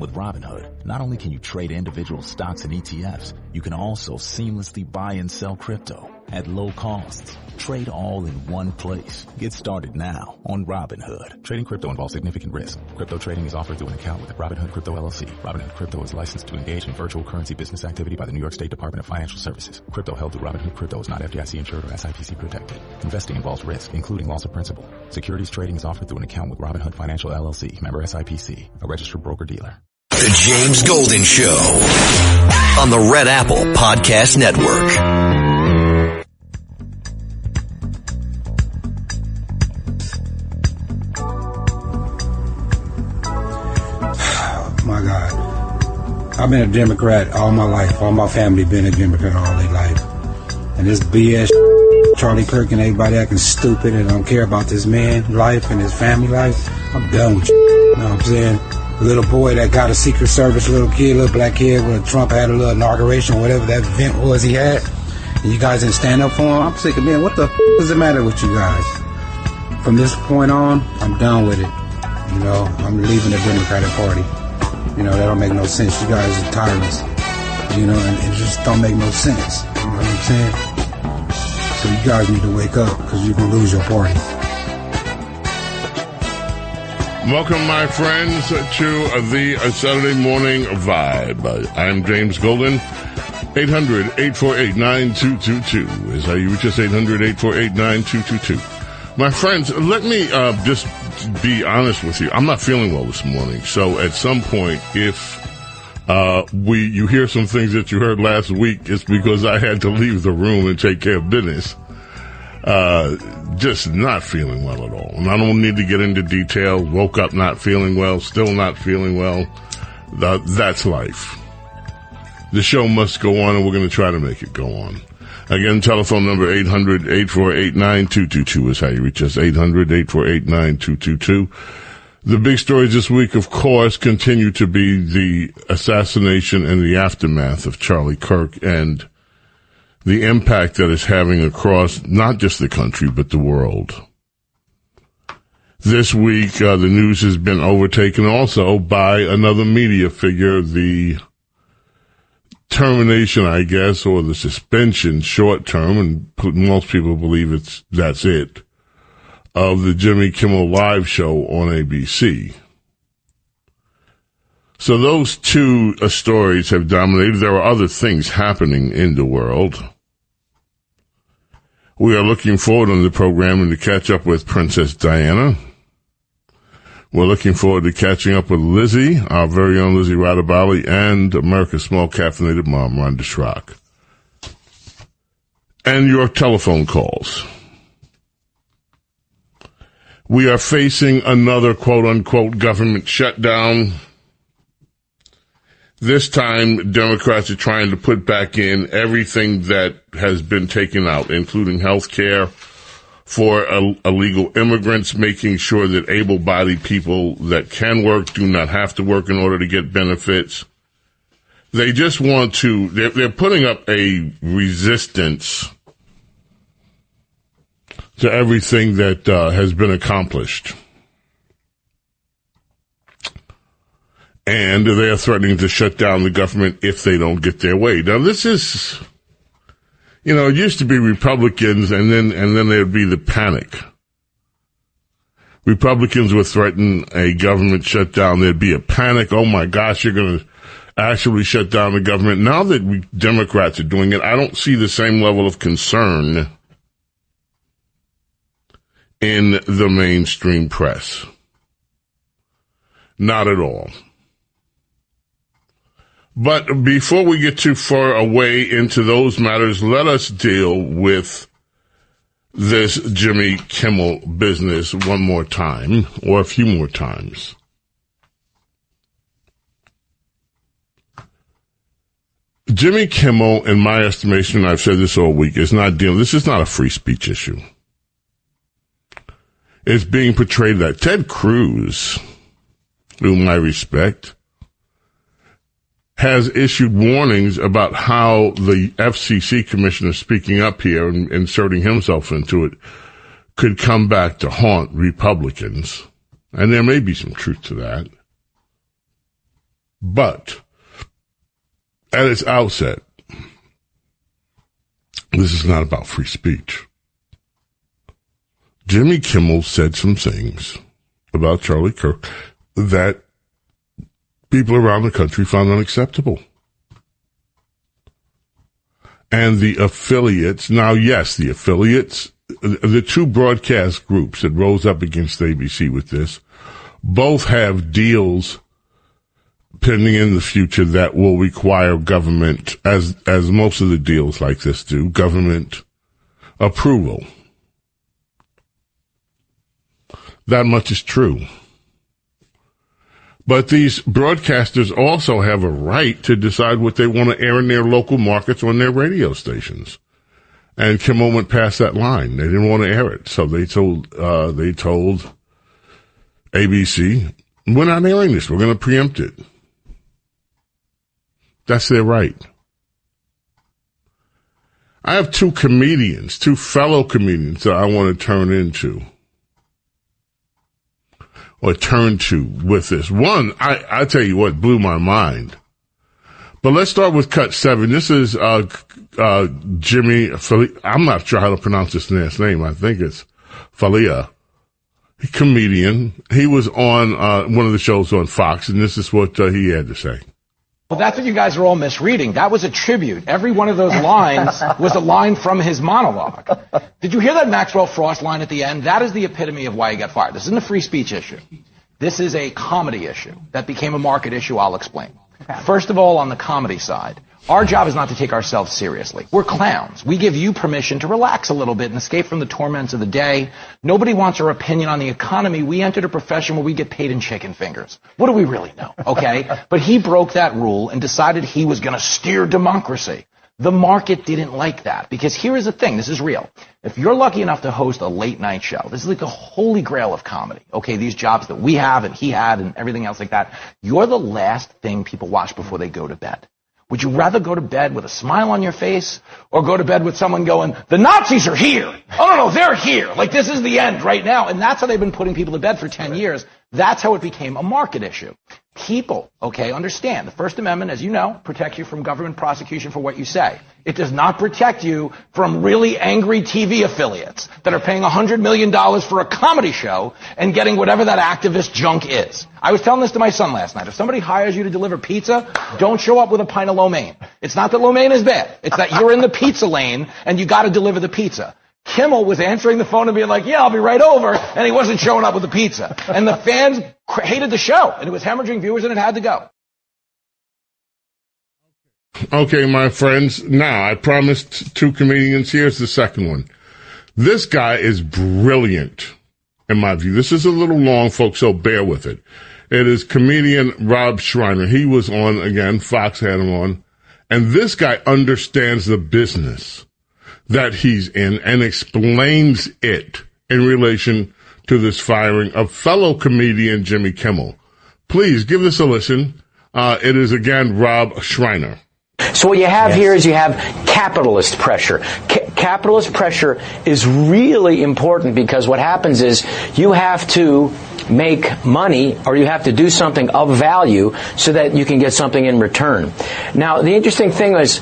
With Robinhood, not only can you trade individual stocks and ETFs, you can also seamlessly buy and sell crypto at low costs. Trade all in one place. Get started now on Robinhood. Trading crypto involves significant risk. Crypto trading is offered through an account with Robinhood Crypto LLC. Robinhood Crypto is licensed to engage in virtual currency business activity by the New York State Department of Financial Services. Crypto held through Robinhood Crypto is not FDIC insured or SIPC protected. Investing involves risk, including loss of principal. Securities trading is offered through an account with Robinhood Financial LLC, member SIPC, a registered broker-dealer. The James Golden Show on the Red Apple Podcast Network. My God. I've been a Democrat all my life. All my family been a Democrat all their life. And this BS, Charlie Kirk and everybody acting stupid and don't care about this man's life and his family life. I'm done with you. You know what I'm saying? Little boy that got a Secret Service, little kid, little black kid, when Trump had a little inauguration, whatever that event was he had, and you guys didn't stand up for him. I'm sick of, man, what the does it matter with you guys? From this point on, I'm done with it. You know, I'm leaving the Democratic Party. You know, that don't make no sense. You guys are tyrants. You know, and it just don't make no sense. You know what I'm saying? So you guys need to wake up, because you're going to lose your party. Welcome, my friends, to the Saturday Morning Vibe. I'm James Golden. 800-848-9222 is how you reach us, 800-848-9222. My friends, let me just be honest with you. I'm not feeling well this morning, so at some point, if you hear some things that you heard last week, it's because I had to leave the room and take care of business. Just not feeling well at all. And I don't need to get into detail. Woke up not feeling well, still not feeling well. That's life. The show must go on, and we're going to try to make it go on. Again, telephone number 800-848-9222 is how you reach us, 800-848-9222. The big stories this week, of course, continue to be the assassination and the aftermath of Charlie Kirk and the impact that it's having across not just the country, but the world. This week, the news has been overtaken also by another media figure, the termination, I guess, or the suspension, short term, and most people believe that's it, of the Jimmy Kimmel Live show on ABC. So those two stories have dominated. There are other things happening in the world. We are looking forward on the program to catch up with Princess Diana. We're looking forward to catching up with Lizzie, our very own Lizzie Radabali, and America's small caffeinated mom, Rhonda Schrock. And your telephone calls. We are facing another quote-unquote government shutdown. This time, Democrats are trying to put back in everything that has been taken out, including health care for illegal immigrants, making sure that able-bodied people that can work do not have to work in order to get benefits. They just want to, they're putting up a resistance to everything that has been accomplished. And they are threatening to shut down the government if they don't get their way. Now, this is, you know, it used to be Republicans, and then there'd be the panic. Republicans would threaten a government shutdown. There'd be a panic. Oh my gosh, you're going to actually shut down the government. Now that Democrats are doing it, I don't see the same level of concern in the mainstream press. Not at all. But before we get too far away into those matters, let us deal with this Jimmy Kimmel business one more time, or a few more times. Jimmy Kimmel, in my estimation, I've said this all week, this is not a free speech issue. It's being portrayed that Ted Cruz, whom I respect, has issued warnings about how the FCC commissioner speaking up here and inserting himself into it could come back to haunt Republicans. And there may be some truth to that. But at its outset, this is not about free speech. Jimmy Kimmel said some things about Charlie Kirk that people around the country found unacceptable. And the affiliates, now yes, the affiliates, the two broadcast groups that rose up against ABC with this, both have deals pending in the future that will require government, as most of the deals like this do, government approval. That much is true. But these broadcasters also have a right to decide what they want to air in their local markets on their radio stations. And Kimmel went past that line. They didn't want to air it. So they told ABC, we're not airing this. We're going to preempt it. That's their right. I have two fellow comedians that I want to turn to with this. One, I tell you what blew my mind. But let's start with cut 7. This is Jimmy Falia. I'm not sure how to pronounce his last name. I think it's Falia. Comedian. He was on one of the shows on Fox, and this is what he had to say. Well, that's what you guys are all misreading. That was a tribute. Every one of those lines was a line from his monologue. Did you hear that Maxwell Frost line at the end? That is the epitome of why he got fired. This isn't a free speech issue. This is a comedy issue that became a market issue. I'll explain. First of all, on the comedy side, our job is not to take ourselves seriously. We're clowns. We give you permission to relax a little bit and escape from the torments of the day. Nobody wants our opinion on the economy. We entered a profession where we get paid in chicken fingers. What do we really know? Okay? But he broke that rule and decided he was going to steer democracy. The market didn't like that because here is the thing. This is real. If you're lucky enough to host a late night show, this is like the holy grail of comedy. Okay, these jobs that we have and he had and everything else like that, you're the last thing people watch before they go to bed. Would you rather go to bed with a smile on your face or go to bed with someone going, the Nazis are here? Oh, no, they're here. Like, this is the end right now. And that's how they've been putting people to bed for 10 years. That's how it became a market issue. People, okay, understand. The First Amendment, as you know, protects you from government prosecution for what you say. It does not protect you from really angry TV affiliates that are paying $100 million for a comedy show and getting whatever that activist junk is. I was telling this to my son last night. If somebody hires you to deliver pizza, don't show up with a pint of lo mein. It's not that lo mein is bad. It's that you're in the pizza lane and you got to deliver the pizza. Kimmel was answering the phone and being like, yeah, I'll be right over, and he wasn't showing up with the pizza. And the fans hated the show, and it was hemorrhaging viewers, and it had to go. Okay, my friends, now I promised two comedians. Here's the second one. This guy is brilliant, in my view. This is a little long, folks, so bear with it. It is comedian Rob Schreiner. He was on, again, Fox had him on, and this guy understands the business that he's in and explains it in relation to this firing of fellow comedian Jimmy Kimmel. Please give this a listen. It is, again, Rob Schreiner. So what you have here is you have capitalist pressure. Capitalist pressure is really important because what happens is you have to make money or you have to do something of value so that you can get something in return. Now, the interesting thing is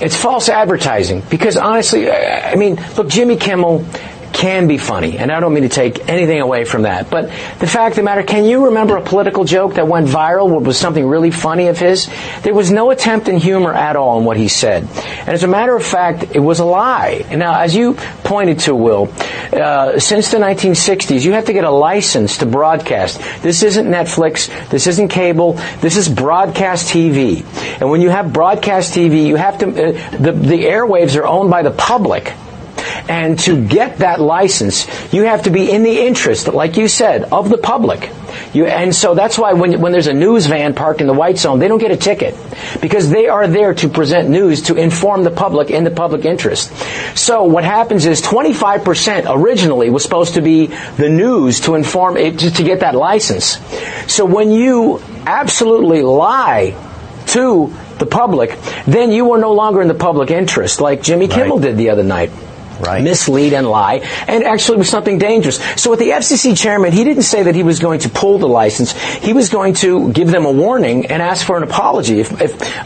it's false advertising because honestly, I mean, look, Jimmy Kimmel can be funny, and I don't mean to take anything away from that, but the fact of the matter, can you remember a political joke that went viral, what was something really funny of his? There was no attempt in humor at all in what he said. And as a matter of fact, it was a lie. And now, as you pointed to, Will, since the 1960s, you have to get a license to broadcast. This isn't Netflix, this isn't cable, this is broadcast TV. And when you have broadcast TV, you have to, the airwaves are owned by the public. And to get that license, you have to be in the interest, like you said, of the public. And so that's why when there's a news van parked in the white zone, they don't get a ticket. Because they are there to present news, to inform the public in the public interest. So what happens is 25% originally was supposed to be the news to inform it, to get that license. So when you absolutely lie to the public, then you are no longer in the public interest, like Jimmy Kimmel did the other night. mislead and lie, and actually was something dangerous. So with the FCC chairman, he didn't say that he was going to pull the license. He was going to give them a warning and ask for an apology, if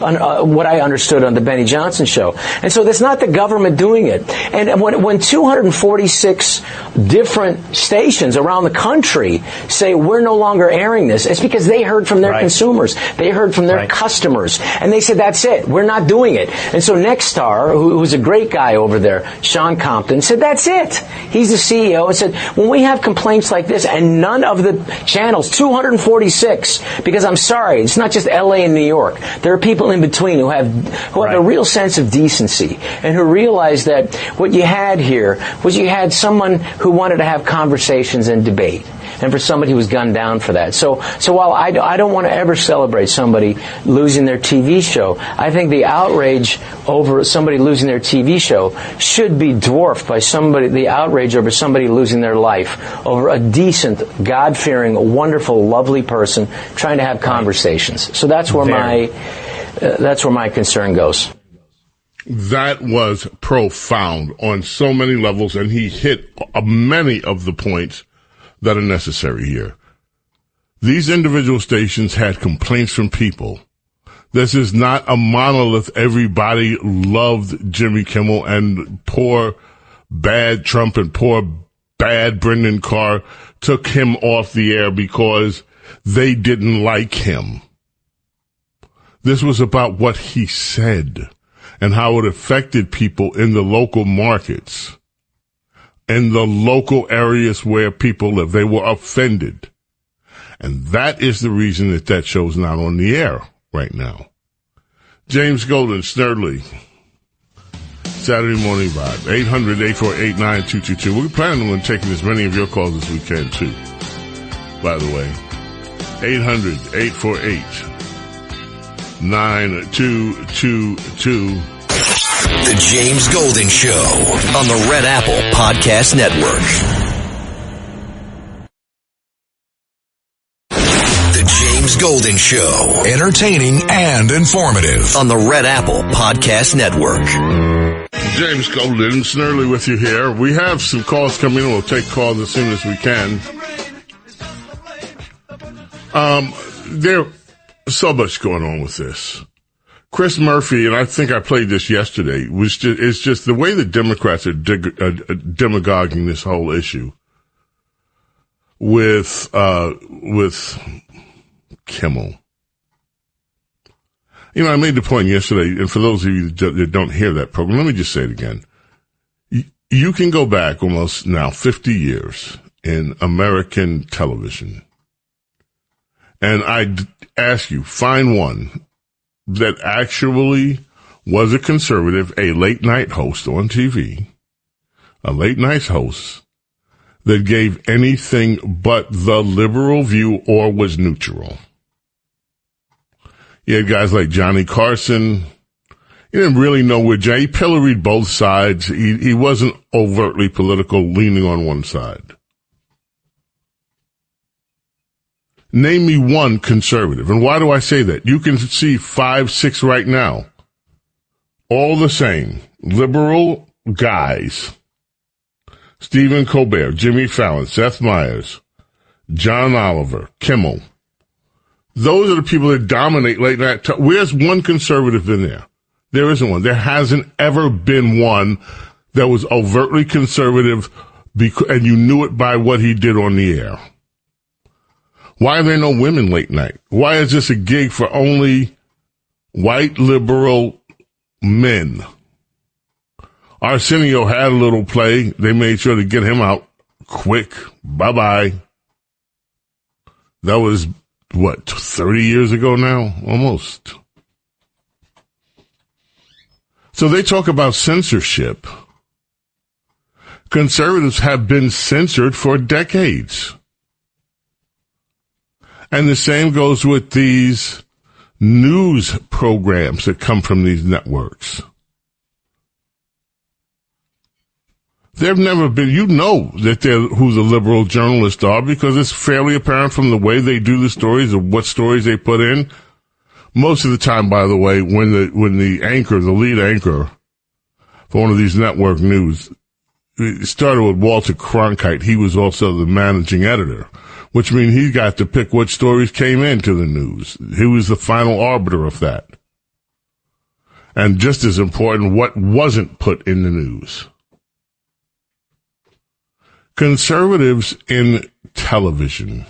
what I understood on the Benny Johnson show. And so that's not the government doing it. And when 246 different stations around the country say we're no longer airing this, it's because they heard from their consumers. They heard from their customers. And they said, that's it. We're not doing it. And so Nexstar, who was a great guy over there, Sean Compton, said, that's it. He's the CEO, and said, when we have complaints like this, and none of the channels, 246, because I'm sorry, it's not just LA and New York. There are people in between who have a real sense of decency and who realize that what you had here was you had someone who wanted to have conversations and debate, and for somebody who was gunned down for that. So while I don't want to ever celebrate somebody losing their TV show, I think the outrage over somebody losing their TV show should be dwarfed by the outrage over somebody losing their life over a decent, God-fearing, wonderful, lovely person trying to have conversations. So that's where my concern goes. That was profound on so many levels, and he hit many of the points that are necessary here. These individual stations had complaints from people. This is not a monolith. Everybody loved Jimmy Kimmel, and poor bad Trump and poor bad Brendan Carr took him off the air because they didn't like him. This was about what he said and how it affected people in the local markets, in the local areas where people live. They were offended. And that is the reason that show's not on the air right now. James Golden, Snerdley, Saturday Morning Vibe, 800-848-9222. We're planning on taking as many of your calls as we can, too, by the way. 800-848-9222. The James Golden Show on the Red Apple Podcast Network. The James Golden Show, entertaining and informative on the Red Apple Podcast Network. James Golden, Snerdley with you here. We have some calls coming in. We'll take calls as soon as we can. There's so much going on with this. Chris Murphy, and I think I played this yesterday, it's just the way the Democrats are demagoguing this whole issue with Kimmel. You know, I made the point yesterday, and for those of you that don't hear that program, let me just say it again. You can go back almost now 50 years in American television, and I ask you, find one that actually was a conservative, a late-night host on TV, a late-night host that gave anything but the liberal view or was neutral. You had guys like Johnny Carson. He didn't really know where he pilloried both sides. He wasn't overtly political, leaning on one side. Name me one conservative. And why do I say that? You can see 5, 6 right now. All the same. Liberal guys. Stephen Colbert, Jimmy Fallon, Seth Meyers, John Oliver, Kimmel. Those are the people that dominate late night. Where's one conservative in there? There isn't one. There hasn't ever been one that was overtly conservative, and you knew it by what he did on the air. Why are there no women late night? Why is this a gig for only white liberal men? Arsenio had a little play. They made sure to get him out quick. Bye-bye. That was, 30 years ago now? Almost. So they talk about censorship. Conservatives have been censored for decades. And the same goes with these news programs that come from these networks. They've never been, that they're who the liberal journalists are because it's fairly apparent from the way they do the stories or what stories they put in. Most of the time, by the way, when the lead anchor for one of these network news, it started with Walter Cronkite. He was also the managing editor, which means he got to pick what stories came into the news. He was the final arbiter of that. And just as important, what wasn't put in the news. Conservatives in television,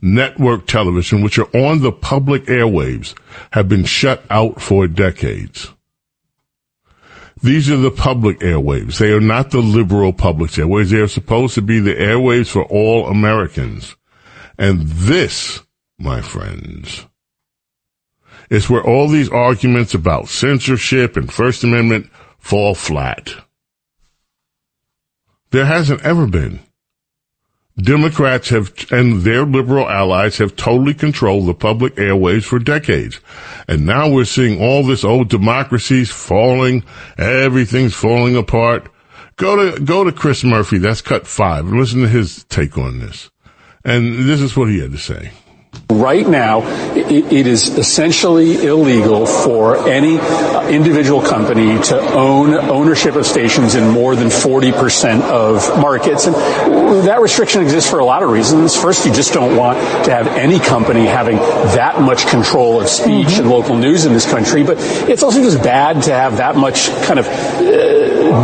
network television, which are on the public airwaves, have been shut out for decades. These are the public airwaves. They are not the liberal public airwaves. They are supposed to be the airwaves for all Americans. And this, my friends, is where all these arguments about censorship and First Amendment fall flat. There hasn't ever been. Democrats have, and their liberal allies have totally controlled the public airwaves for decades. And now we're seeing all this old democracy's falling, everything's falling apart. Go to Chris Murphy, that's cut 5, and listen to his take on this. And this is what he had to say. Right now, it is essentially illegal for any individual company to own ownership of stations in more than 40% of markets. And that restriction exists for a lot of reasons. First, you just don't want to have any company having that much control of speech and local news in this country. But it's also just bad to have that much kind of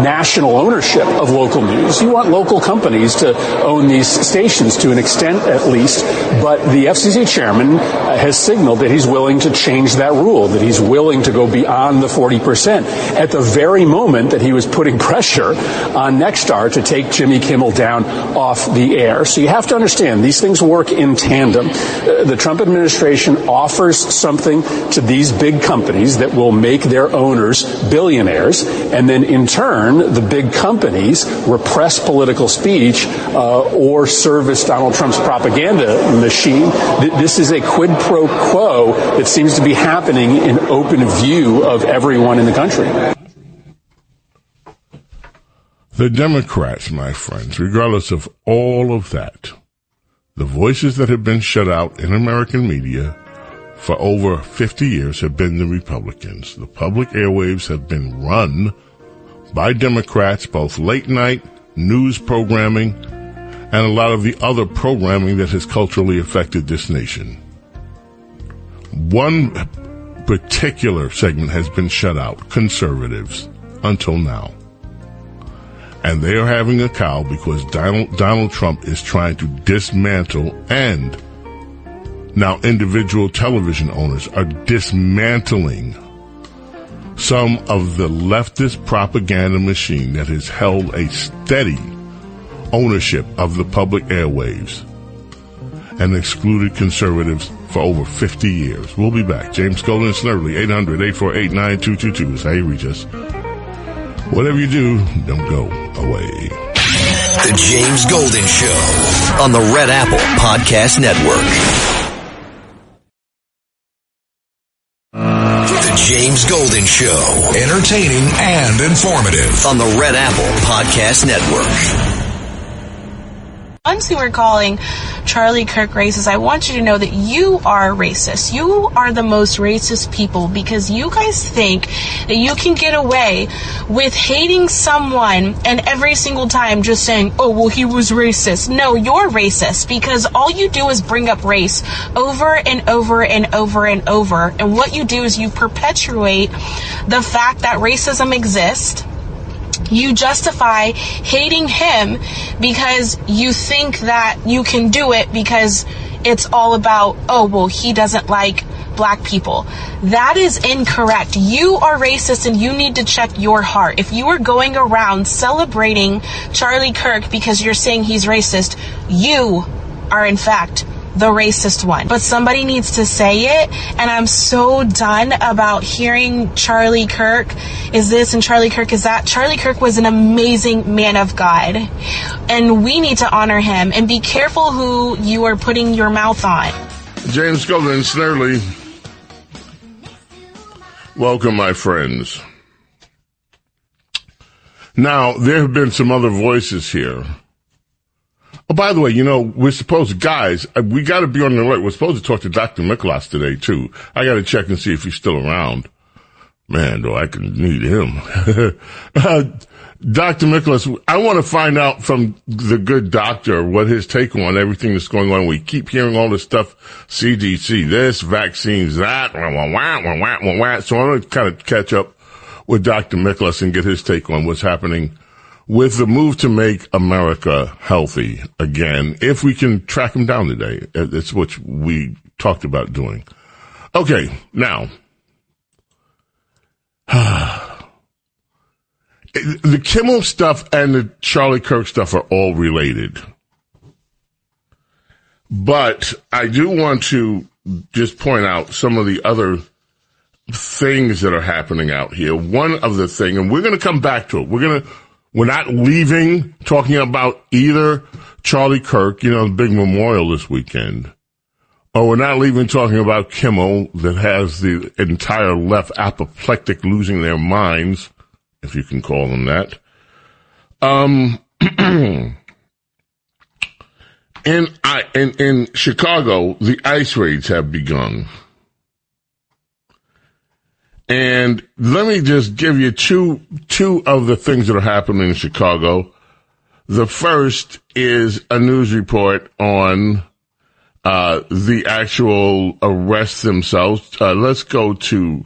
national ownership of local news. You want local companies to own these stations to an extent, at least. But the FCC chairman has signaled that he's willing to change that rule, that he's willing to go beyond the 40% at the very moment that he was putting pressure on Nexstar to take Jimmy Kimmel down off the air. So you have to understand, these things work in tandem. The Trump administration offers something to these big companies that will make their owners billionaires, and then in turn, the big companies repress political speech or service Donald Trump's propaganda machine. This is a quid pro quo that seems to be happening in open view of everyone in the country. The Democrats, my friends, regardless of all of that, the voices that have been shut out in American media for over 50 years have been the Republicans. The public airwaves have been run by Democrats, both late night news programming and a lot of the other programming that has culturally affected this nation. One particular segment has been shut out, conservatives, until now. And they are having a cow because Donald Trump is trying to dismantle, and now individual television owners are dismantling some of the leftist propaganda machine that has held a steady ownership of the public airwaves and excluded conservatives for over 50 years. We'll be back. James Golden, Snerdley, 800-848-9222 is how you reach us. Whatever you do, don't go away. The James Golden Show on the Red Apple Podcast Network. The James Golden Show, entertaining and informative on the Red Apple Podcast Network. Once you were calling Charlie Kirk racist, I want you to know that you are racist. You are the most racist people because you guys think that you can get away with hating someone and every single time just saying, oh, well, he was racist. No, you're racist because all you do is bring up race over and over and over and over. And what you do is you perpetuate the fact that racism exists. You justify hating him because you think that you can do it because it's all about, oh, well, he doesn't like black people. That is incorrect. You are racist and you need to check your heart. If you are going around celebrating Charlie Kirk because you're saying he's racist, you are in fact the racist one. But somebody needs to say it, and I'm so done about hearing Charlie Kirk is this and Charlie Kirk is that. Charlie Kirk was an amazing man of God, and we need to honor him, and be careful who you are putting your mouth on. James Golden, Snerdley. Welcome, my friends. Now, there have been some other voices here. Oh, by the way, you know, we're supposed to, guys, we got to be on the alert. We're supposed to talk to Dr. Miklas today, too. I got to check and see if he's still around. Man, though, I can need him. Dr. Nicholas, I want to find out from the good doctor what his take on everything that's going on. We keep hearing all this stuff, CDC, this, vaccines, that, so I'm going to kind of catch up with Dr. Nicholas and get his take on what's happening with the move to make America healthy again. If we can track him down today, it's what we talked about doing. Okay, now, the Kimmel stuff and the Charlie Kirk stuff are all related. But I do want to just point out some of the other things that are happening out here. One of the things, and we're going to come back to it. We're not leaving talking about either Charlie Kirk, the big memorial this weekend, or we're not leaving talking about Kimmel that has the entire left apoplectic losing their minds, if you can call them that. In Chicago, the ice raids have begun. And let me just give you two of the things that are happening in Chicago. The first is a news report on the actual arrests themselves. Let's go to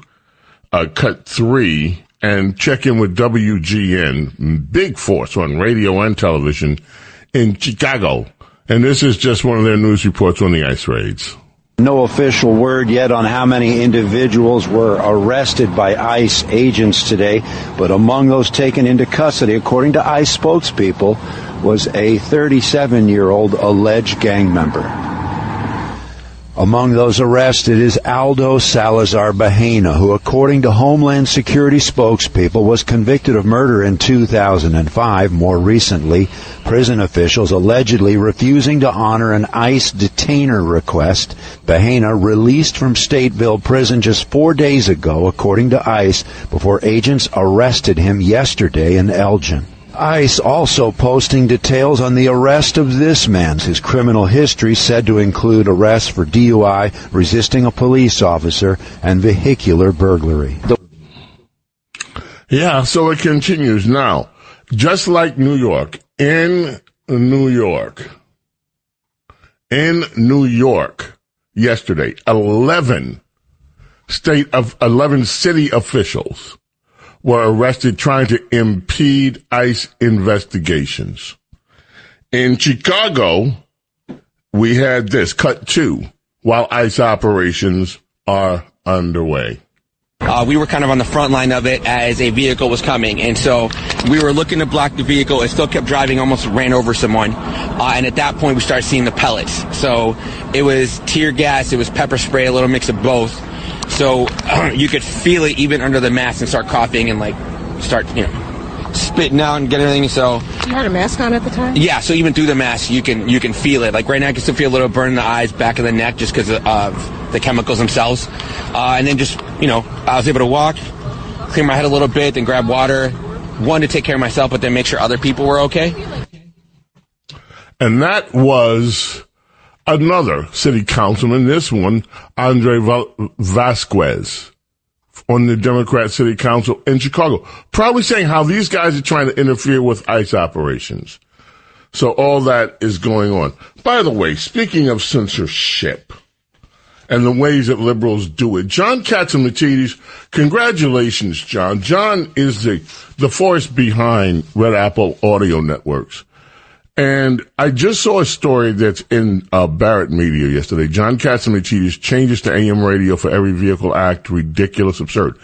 cut 3 and check in with WGN, big force on radio and television in Chicago. And this is just one of their news reports on the ice raids. No official word yet on how many individuals were arrested by ICE agents today, but among those taken into custody, according to ICE spokespeople, was a 37-year-old alleged gang member. Among those arrested is Aldo Salazar Bahena, who, according to Homeland Security spokespeople, was convicted of murder in 2005. More recently, prison officials allegedly refusing to honor an ICE detainer request. Bahena released from Stateville prison just 4 days ago, according to ICE, before agents arrested him yesterday in Elgin. ICE also posting details on the arrest of this man. His criminal history said to include arrests for DUI, resisting a police officer, and vehicular burglary. Yeah, so it continues. Now, just like New York, in New York, yesterday, 11 city officials were arrested trying to impede ICE investigations. In Chicago, we had this, cut 2, while ICE operations are underway. We were kind of on the front line of it as a vehicle was coming, and so we were looking to block the vehicle. It still kept driving, almost ran over someone, and at that point we started seeing the pellets. So it was tear gas, it was pepper spray, a little mix of both. So you could feel it even under the mask and start coughing and start spitting out and get everything. So you had a mask on at the time? Yeah, so even through the mask you can feel it. Like right now I can still feel a little burn in the eyes, back of the neck, just because of the chemicals themselves. And then just I was able to walk, clear my head a little bit, then grab water. One, to take care of myself, but then make sure other people were okay. And that was another city councilman, this one, Andre Vasquez, on the Democrat City Council in Chicago, probably saying how these guys are trying to interfere with ICE operations. So all that is going on. By the way, speaking of censorship and the ways that liberals do it, John Catsimatidis, congratulations, John. John is the force behind Red Apple Audio Networks. And I just saw a story that's in Barrett Media yesterday. John Catsimatidis, changes to AM radio for every vehicle act, ridiculous, absurd.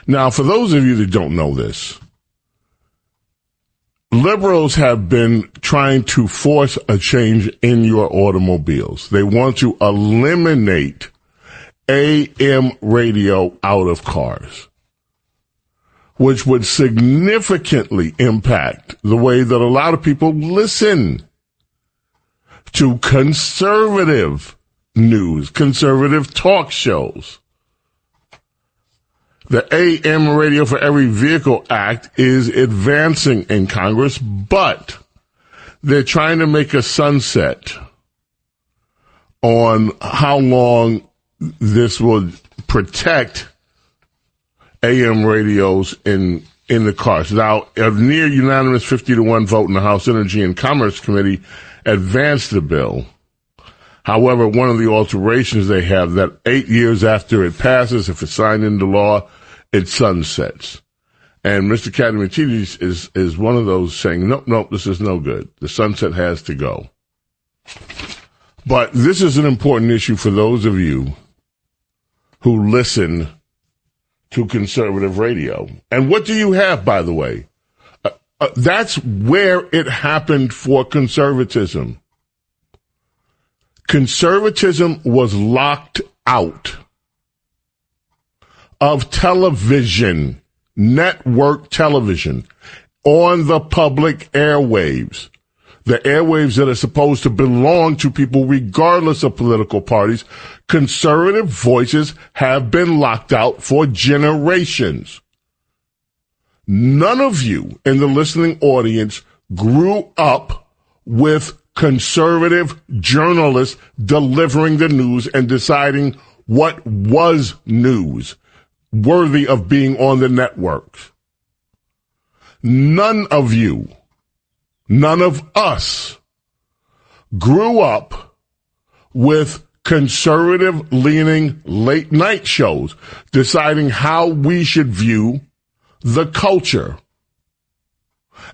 Now, for those of you that don't know this, liberals have been trying to force a change in your automobiles. They want to eliminate AM radio out of cars, which would significantly impact the way that a lot of people listen to conservative news, conservative talk shows. The AM Radio for Every Vehicle Act is advancing in Congress, but they're trying to make a sunset on how long this would protect AM radios in in the cards. Now, a near unanimous 50-1 vote in the House Energy and Commerce Committee advanced the bill. However, one of the alterations they have that 8 years after it passes, if it's signed into law, it sunsets. And Mr. Katamatidis is one of those saying, nope, this is no good. The sunset has to go. But this is an important issue for those of you who listen to conservative radio. And what do you have, by the way? That's where it happened for conservatism. Conservatism was locked out of television, network television, on the public airwaves. The airwaves that are supposed to belong to people regardless of political parties. Conservative voices have been locked out for generations. None of you in the listening audience grew up with conservative journalists delivering the news and deciding what was news worthy of being on the networks. None of you, none of us grew up with conservative-leaning late-night shows deciding how we should view the culture.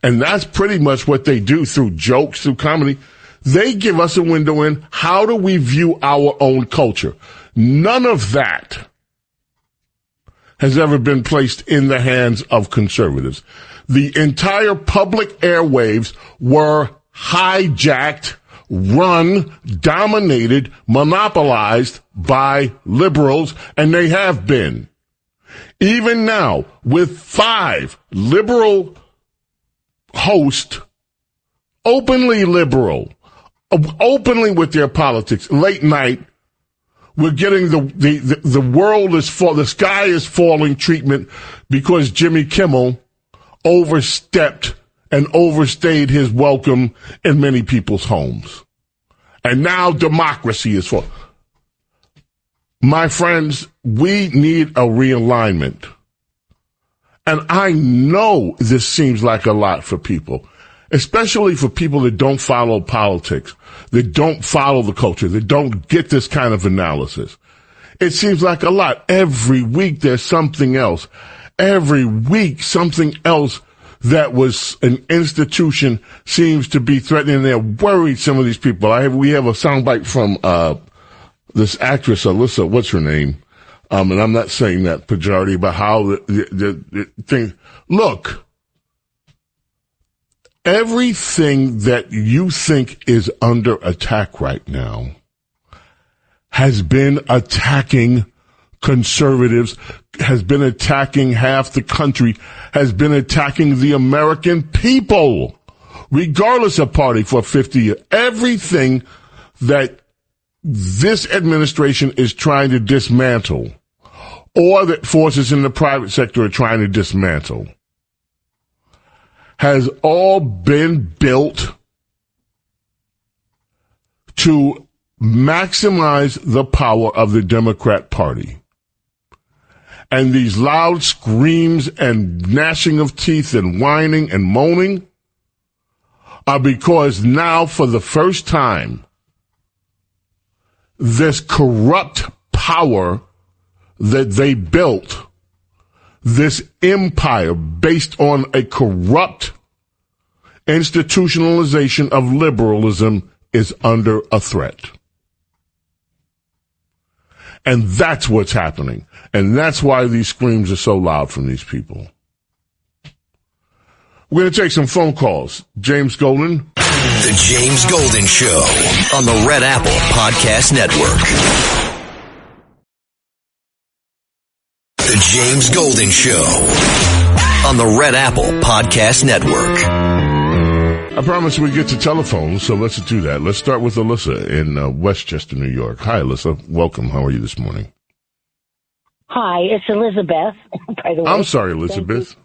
And that's pretty much what they do through jokes, through comedy. They give us a window in how do we view our own culture. None of that has ever been placed in the hands of conservatives. The entire public airwaves were hijacked, run, dominated, monopolized by liberals, and they have been. Even now, with 5 liberal hosts, openly liberal, openly with their politics, late night, we're getting the world is the sky is falling treatment because Jimmy Kimmel overstepped and overstayed his welcome in many people's homes. And now democracy is falling. My friends, we need a realignment. And I know this seems like a lot for people, especially for people that don't follow politics, that don't follow the culture, that don't get this kind of analysis. It seems like a lot. Every week there's something else. Every week something else that was an institution seems to be threatening. They're worried, some of these people. We have a soundbite from this actress, Alyssa, what's her name? And I'm not saying that pejorative, but how the thing. Look, everything that you think is under attack right now has been attacking conservatives, has been attacking half the country, has been attacking the American people, regardless of party, for 50 years. Everything that this administration is trying to dismantle, or that forces in the private sector are trying to dismantle, has all been built to maximize the power of the Democrat Party. And these loud screams and gnashing of teeth and whining and moaning are because now, for the first time, this corrupt power that they built, this empire based on a corrupt institutionalization of liberalism, is under a threat. And that's what's happening. And that's why these screams are so loud from these people. We're going to take some phone calls. James Golden. The James Golden Show on the Red Apple Podcast Network. The James Golden Show on the Red Apple Podcast Network. I promise we get to telephones, so let's do that. Let's start with Alyssa in Westchester, New York. Hi, Alyssa. Welcome. How are you this morning? Hi, it's Elizabeth, by the way. I'm sorry, Elizabeth.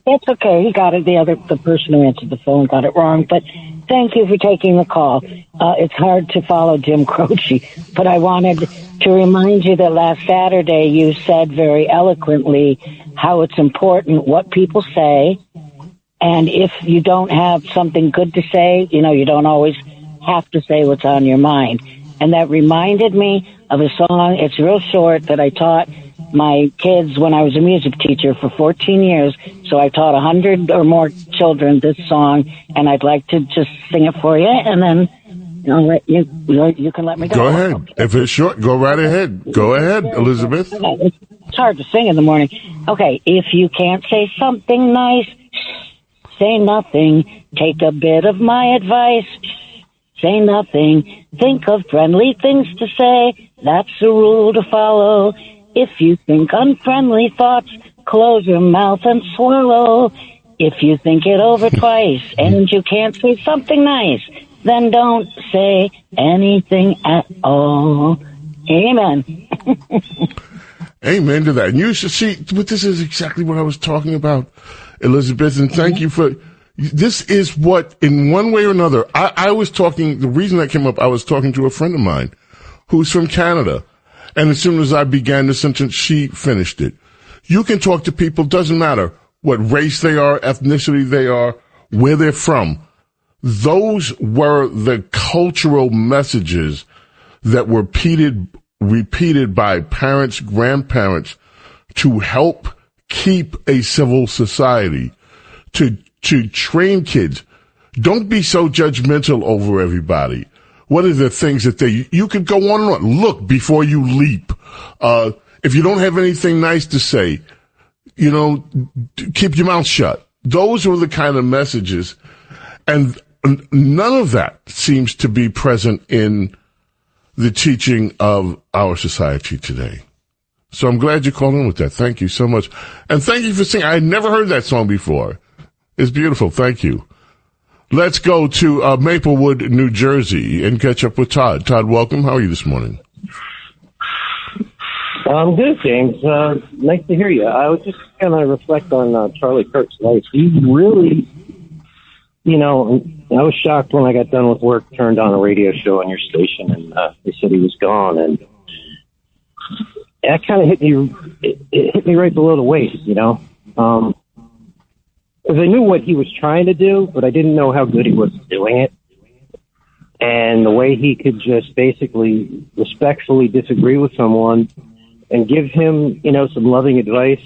That's okay. He got it. The person who answered the phone got it wrong. But Thank you for taking the call. It's hard to follow Jim Croce, but I wanted to remind you that last Saturday you said very eloquently how it's important what people say, and if you don't have something good to say, you don't always have to say what's on your mind. And that reminded me of a song. It's real short that I taught my kids when I was a music teacher for 14 years. So I taught 100 or more children this song, and I'd like to just sing it for you, and then you can let me go. Go ahead. If it's short, go right ahead. Go ahead, Elizabeth. It's hard to sing in the morning. Okay, if you can't say something nice, say nothing. Take a bit of my advice. Say nothing. Think of friendly things to say. That's the rule to follow. If you think unfriendly thoughts, close your mouth and swallow. If you think it over twice and you can't say something nice, then don't say anything at all. Amen. Amen to that. And you should see, but this is exactly what I was talking about, Elizabeth, and thank you for, this is what, in one way or another, I was talking, the reason that came up, I was talking to a friend of mine who's from Canada. And as soon as I began the sentence, she finished it. You can talk to people, doesn't matter what race they are, ethnicity they are, where they're from. Those were the cultural messages that were repeated by parents, grandparents to help keep a civil society, to train kids. Don't be so judgmental over everybody. What are the things that you could go on and on. Look before you leap. If you don't have anything nice to say, keep your mouth shut. Those were the kind of messages. And none of that seems to be present in the teaching of our society today. So I'm glad you called in with that. Thank you so much. And thank you for singing. I had never heard that song before. It's beautiful. Thank you. Let's go to Maplewood, New Jersey, and catch up with Todd. Todd, welcome. How are you this morning? I'm good, James. Nice to hear you. I was just going to reflect on Charlie Kirk's life. He really, I was shocked when I got done with work, turned on a radio show on your station, and they said he was gone. And that kind of hit me right below the waist, because I knew what he was trying to do, but I didn't know how good he was doing it. And the way he could just basically respectfully disagree with someone and give him, some loving advice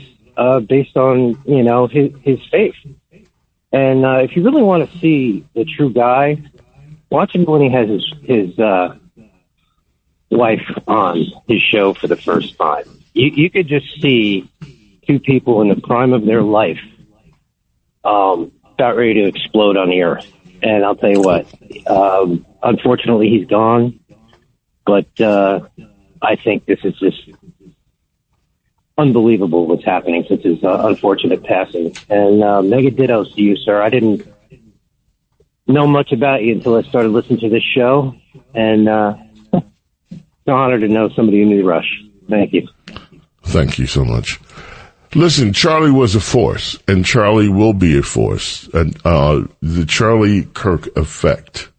based on, his faith. And if you really want to see the true guy, watch him when he has his wife on his show for the first time. You could just see two people in the prime of their life about ready to explode on the earth. And I'll tell you what, unfortunately he's gone, but I think this is just unbelievable what's happening since his unfortunate passing. And mega dittos to you, sir. I didn't know much about you until I started listening to this show, and it's an honor to know somebody who knew Rush. Thank you. Thank you so much. Listen, Charlie was a force, and Charlie will be a force. And the Charlie Kirk effect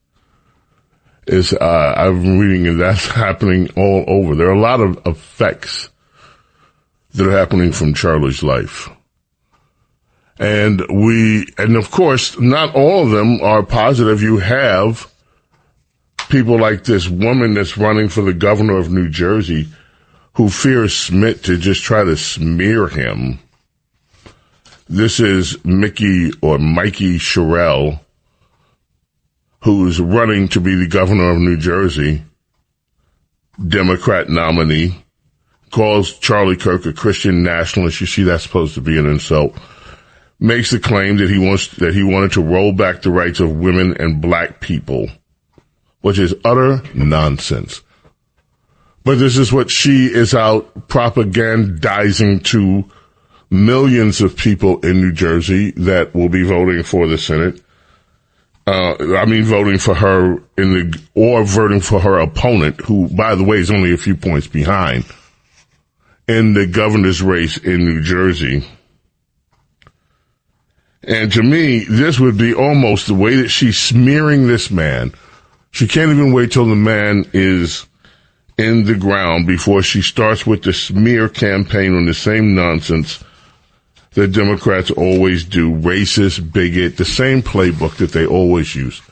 is, I've been reading, and that's happening all over. There are a lot of effects that are happening from Charlie's life. And of course, not all of them are positive. You have people like this woman that's running for the governor of New Jersey who fears Smith to just try to smear him. This is Mikey Sherrill, who's running to be the governor of New Jersey, Democrat nominee, calls Charlie Kirk a Christian nationalist. You see, that's supposed to be an insult. Makes the claim that he wanted to roll back the rights of women and black people, which is utter nonsense. But this is what she is out propagandizing to millions of people in New Jersey that will be voting for the Senate. Voting for her or voting for her opponent, who, by the way, is only a few points behind in the governor's race in New Jersey. And to me, this would be almost the way that she's smearing this man. She can't even wait till the man is in the ground before she starts with the smear campaign on the same nonsense that Democrats always do. Racist, bigot, the same playbook that they always use.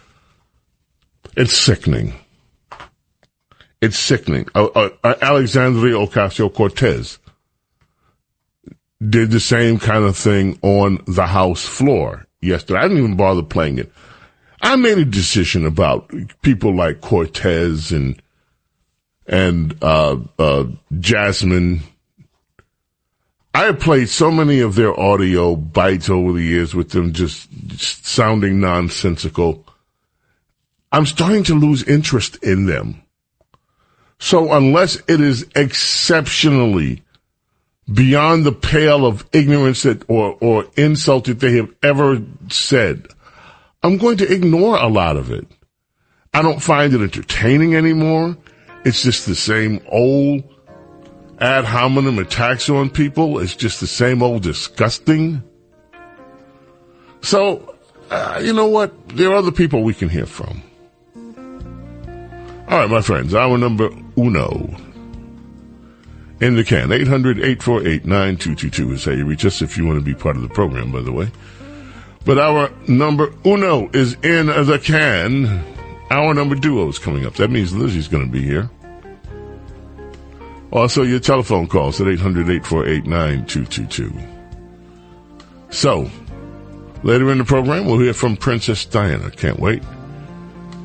It's sickening. It's sickening. Alexandria Ocasio-Cortez did the same kind of thing on the House floor yesterday. I didn't even bother playing it. I made a decision about people like Cortez and Jasmine. I have played so many of their audio bites over the years with them just sounding nonsensical. I'm starting to lose interest in them. So unless it is exceptionally beyond the pale of ignorance that or insult that they have ever said, I'm going to ignore a lot of it. I don't find it entertaining anymore. It's just the same old ad hominem attacks on people. It's just the same old disgusting. So, you know what? There are other people we can hear from. All right, my friends, our number uno in the can, 800-848-9222 is how you reach us if you want to be part of the program, by the way. But our number uno is in the can. Our number duo is coming up. That means Lizzie's going to be here. Also, your telephone calls at 800-848-9222. So, later in the program, we'll hear from Princess Diana. Can't wait.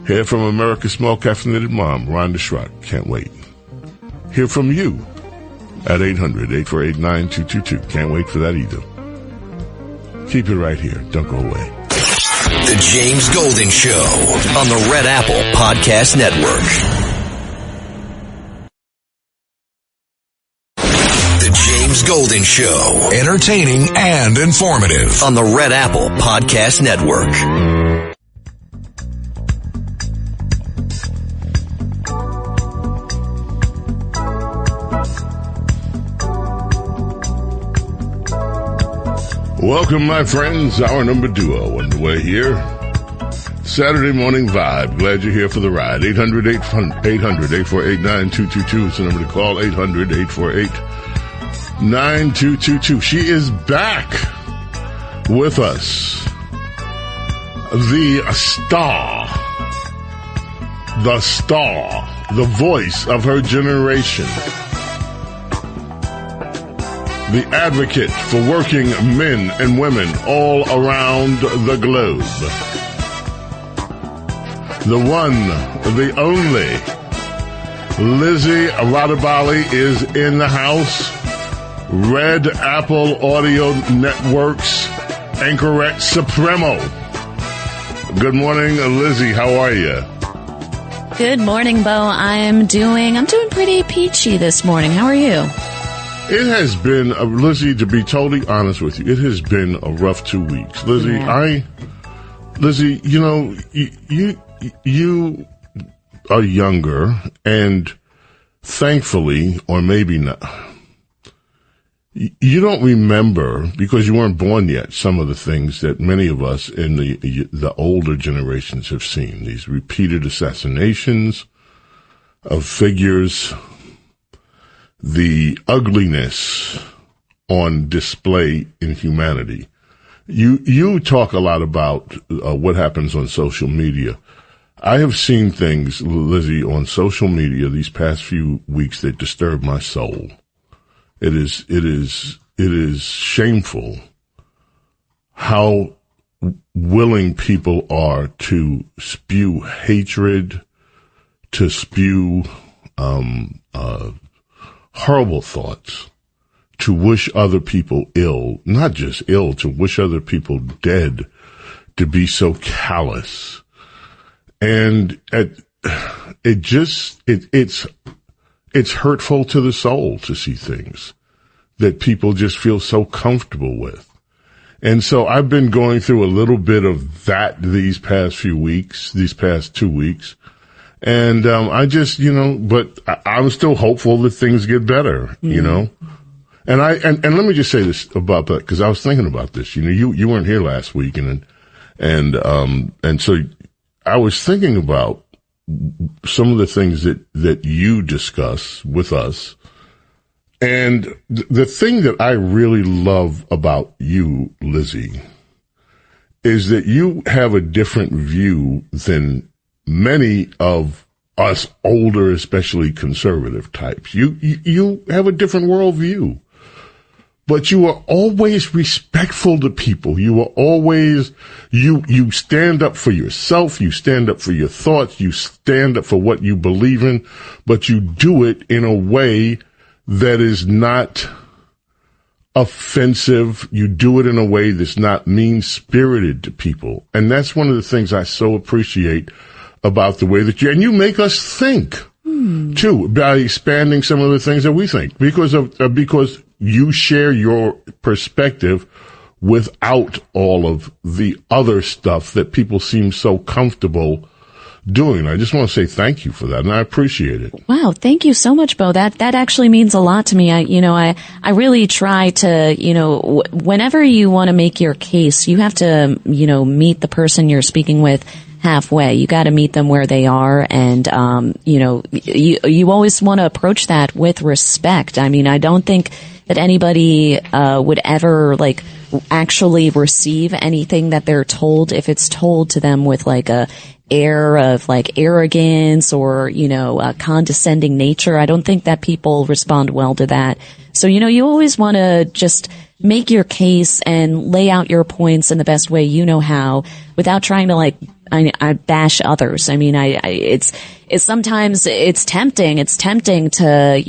Hear from America's small caffeinated mom, Rhonda Schrock. Can't wait. Hear from you at 800-848-9222. Can't wait for that either. Keep it right here. Don't go away. The James Golden Show on the Red Apple Podcast Network. The James Golden Show. Entertaining and informative on the Red Apple Podcast Network. Welcome, my friends. Our number duo underway here. Saturday morning vibe. Glad you're here for the ride. 800-848-9222 is the number to call. 800-848-9222. She is back with us. The star, the voice of her generation. The advocate for working men and women all around the globe. The one, the only, Lizzie Radabali is in the house. Red Apple Audio Network's Anchorette Supremo. Good morning, Lizzie. How are you? Good morning, Bo. I'm doing pretty peachy this morning. How are you? It has been, Lizzie, to be totally honest with you, it has been a rough 2 weeks. Lizzie, yeah. Lizzie, you know, you are younger, and thankfully, or maybe not, you don't remember, because you weren't born yet, some of the things that many of us in the older generations have seen. These repeated assassinations of figures, the ugliness on display in humanity. You talk a lot about what happens on social media. I have seen things, Lizzie, on social media these past few weeks that disturb my soul. It is shameful how willing people are to spew hatred, to spew horrible thoughts, to wish other people ill, not just ill, to wish other people dead, to be so callous. And it's hurtful to the soul to see things that people just feel so comfortable with. And so I've been going through a little bit of that these past 2 weeks. And I just, but I'm still hopeful that things get better, you know. And let me just say this about that, because I was thinking about this. You weren't here last week, and so I was thinking about some of the things that you discuss with us. And the thing that I really love about you, Lizzie, is that you have a different view than many of us older, especially conservative types. You have a different worldview, but you are always respectful to people. You are always, you stand up for yourself. You stand up for your thoughts. You stand up for what you believe in, but you do it in a way that is not offensive. You do it in a way that's not mean-spirited to people. And that's one of the things I so appreciate about the way that you make us think, too, by expanding some of the things that we think, because you share your perspective without all of the other stuff that people seem so comfortable doing. I just want to say thank you for that, and I appreciate it. Wow, thank you so much, Bo. That actually means a lot to me. I really try to, whenever you want to make your case, you have to, meet the person you're speaking with halfway. You got to meet them where they are, and you always want to approach that with respect. I mean, I don't think that anybody would ever actually receive anything that they're told if it's told to them with a air of arrogance or a condescending nature. I don't think that people respond well to that. So you always want to just make your case and lay out your points in the best way you know how, without trying to I bash others. I mean, it's sometimes it's tempting. It's tempting to,